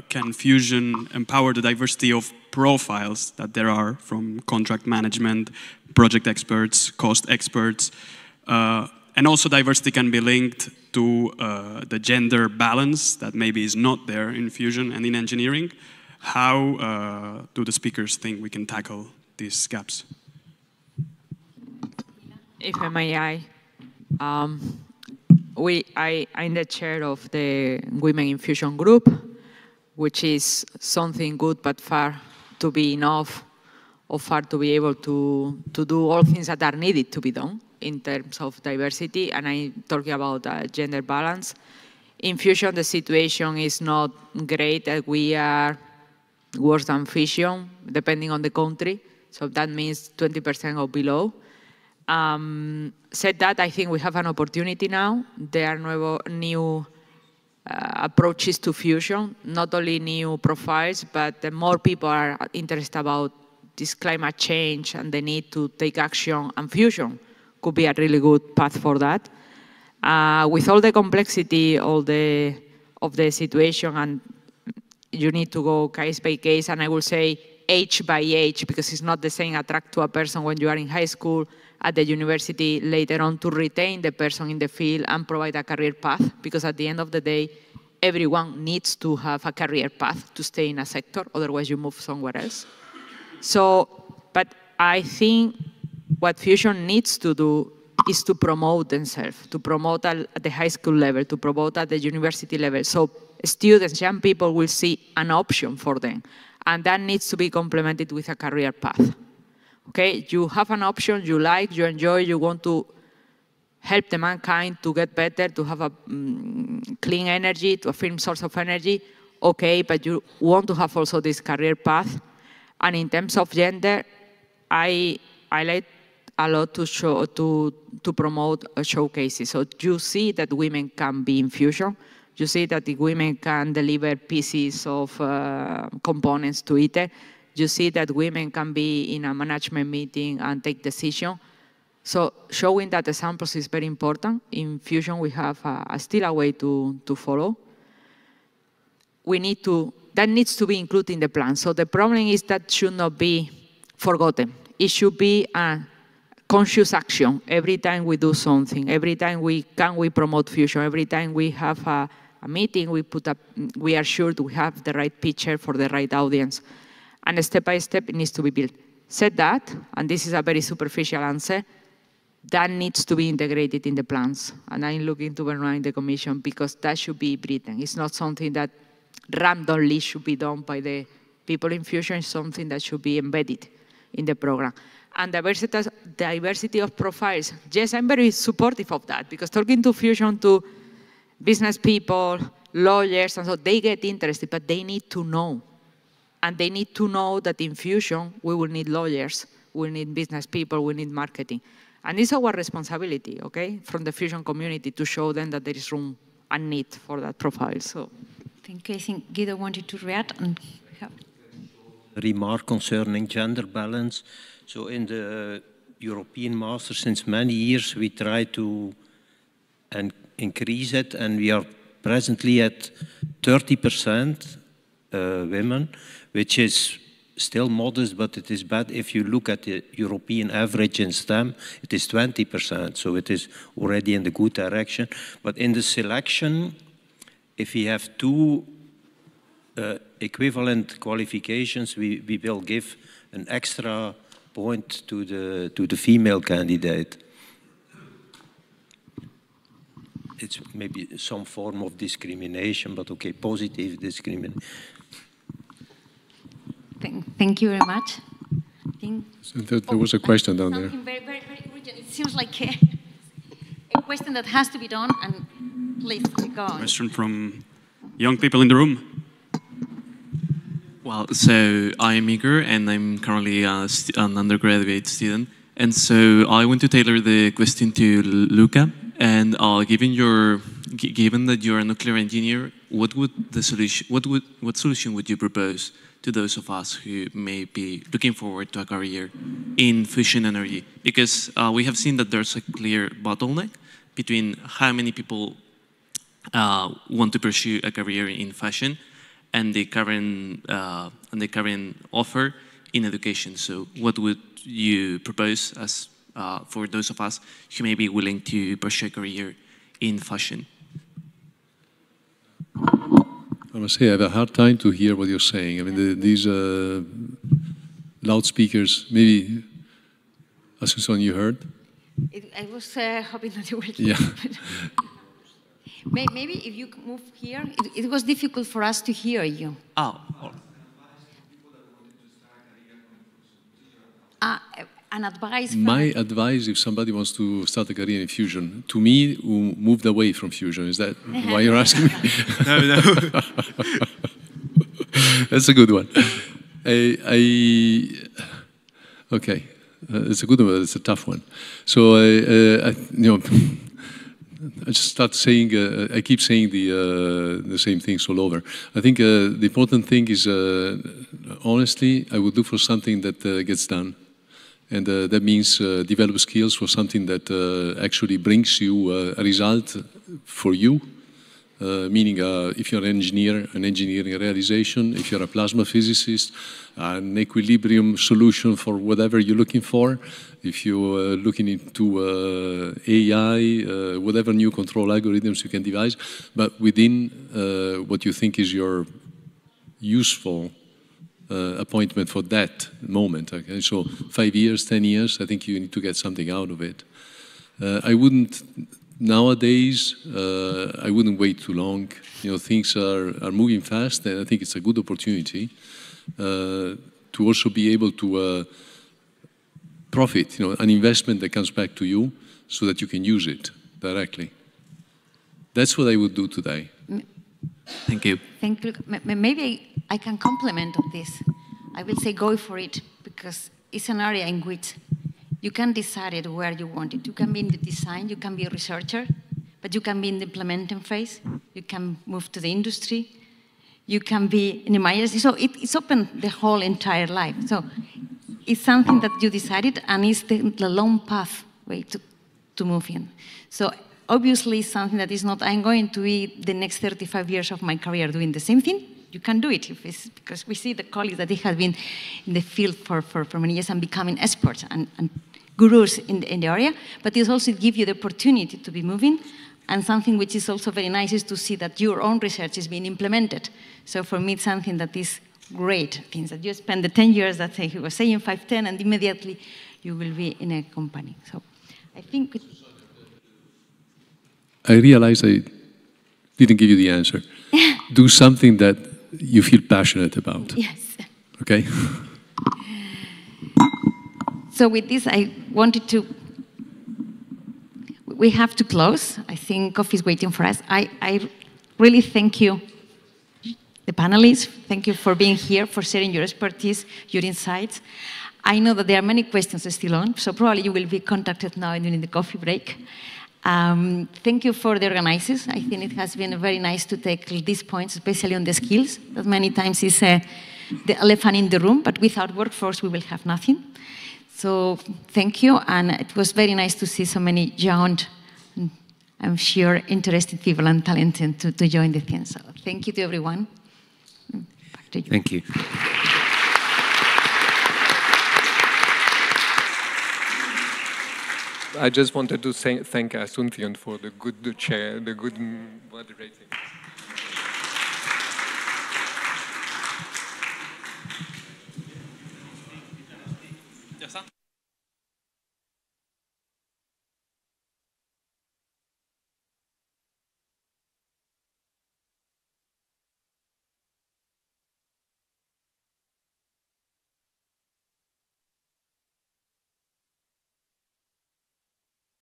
can Fusion empower the diversity of profiles that there are from contract management, project experts, cost experts, and also diversity can be linked to the gender balance that maybe is not there in Fusion and in engineering. How do the speakers think we can tackle these gaps? If I may, I'm the chair of the Women in Fusion group, which is something good but far to be enough or far to be able to do all things that are needed to be done in terms of diversity, and I'm talking about gender balance. In Fusion, the situation is not great. We are worse than Fission, depending on the country, so that means 20% or below. Said that, I think we have an opportunity now. There are new approaches to Fusion, not only new profiles, but more people are interested about this climate change and the need to take action, and Fusion could be a really good path for that. With all the complexity of the situation, and you need to go case by case, and I will say age by age, because it's not the same attract to a person when you are in high school, at the university later on, to retain the person in the field and provide a career path, because at the end of the day, everyone needs to have a career path to stay in a sector, otherwise you move somewhere else. So, but I think what Fusion needs to do is to promote themselves, to promote at the high school level, to promote at the university level. So students, young people will see an option for them. And that needs to be complemented with a career path. Okay, you have an option you like, you enjoy, you want to help the mankind to get better, to have a clean energy, to a firm source of energy. Okay, but you want to have also this career path. And in terms of gender, I like a lot to promote showcases. So you see that women can be in Fusion. You see that the women can deliver pieces of components to ITER. You see that women can be in a management meeting and take decisions. So showing that examples is very important. In Fusion, we have still a way to follow. That needs to be included in the plan. So the problem is that should not be forgotten. It should be a conscious action every time we do something, every time we promote Fusion, every time we have a meeting, we are sure we have the right picture for the right audience. And step by step, it needs to be built. Said that, and this is a very superficial answer, that needs to be integrated in the plans. And I'm looking to Bernard in the Commission, because that should be written. It's not something that randomly should be done by the people in Fusion. It's something that should be embedded in the program. And diversity of profiles. Yes, I'm very supportive of that, because talking to Fusion to business people, lawyers, and so they get interested, but they need to know. And they need to know that in Fusion, we will need lawyers, we need business people, we need marketing. And it's our responsibility, okay, from the Fusion community to show them that there is room and need for that profile. So, thank you. I think Guido wanted to react. And remark concerning gender balance. So in the European Master, since many years, we try to increase it, and we are presently at 30% women, which is still modest, but it is bad. If you look at the European average in STEM, it is 20%, so it is already in the good direction. But in the selection, if we have two equivalent qualifications, we will give an extra point to the female candidate. It's maybe some form of discrimination, but okay, positive discrimination. Thank you very much. So there was a question down there. Very, very, very urgent. It seems like a question that has to be done, and please go on. Question from young people in the room. Well, so I am Igor, and I'm currently an undergraduate student. And so I want to tailor the question to Luca. And given your given that you're a nuclear engineer, what solution would you propose to those of us who may be looking forward to a career in fusion energy? Because we have seen that there's a clear bottleneck between how many people want to pursue a career in fashion and the current offer in education. So what would you propose as for those of us who may be willing to pursue a career in fashion? I must say I have a hard time to hear what you're saying. I mean, these loudspeakers, maybe, Asunción, you heard? I was hoping that you were here. Yeah. Maybe if you move here, it was difficult for us to hear you. Oh. An advice. My advice, if somebody wants to start a career in fusion, to me, who moved away from fusion, is that why you're asking me? No. That's a good one. Okay, it's a good one, but it's a tough one. So I just start saying, I keep saying the same things all over. I think the important thing is, honestly, I would look for something that gets done. And that means develop skills for something that actually brings you a result for you. Meaning if you're an engineer, an engineering realization, if you're a plasma physicist, an equilibrium solution for whatever you're looking for, if you're looking into AI, whatever new control algorithms you can devise, but within what you think is your useful appointment for that moment. Okay? So 5 years, 10 years, I think you need to get something out of it. I wouldn't, nowadays, I wouldn't wait too long. You know, things are moving fast, and I think it's a good opportunity to also be able to profit, you know, an investment that comes back to you so that you can use it directly. That's what I would do today. Thank you. Thank you. Maybe I can complement on this. I will say go for it, because it's an area in which you can decide it where you want it. You can be in the design, you can be a researcher, but you can be in the implementing phase. You can move to the industry. You can be in emergency. So it's open the whole entire life. So it's something that you decided, and it's the long pathway to move in. So obviously, it's something that is not, I'm going to be the next 35 years of my career doing the same thing. You can do it, if it's, because we see the colleagues that they have been in the field for many years and becoming experts and gurus in the area, but it also gives you the opportunity to be moving. And something which is also very nice is to see that your own research is being implemented. So for me, it's something that is great, things that you spend the 10 years that he was saying, 5, 10, and immediately you will be in a company. So I think... I realize I didn't give you the answer. Do something that you feel passionate about. Yes. Okay? So with this, I wanted to... We have to close. I think coffee is waiting for us. I really thank you, the panelists. Thank you for being here, for sharing your expertise, your insights. I know that there are many questions still on, so probably you will be contacted now during the coffee break. Thank you for the organizers. I think it has been very nice to take these points, especially on the skills, that many times is the elephant in the room, but without workforce we will have nothing. So thank you, and it was very nice to see so many young, I'm sure, interested people and talented to join the thing. So thank you to everyone. Back to you. Thank you. I just wanted to thank Asunción for the good chair, the good moderating.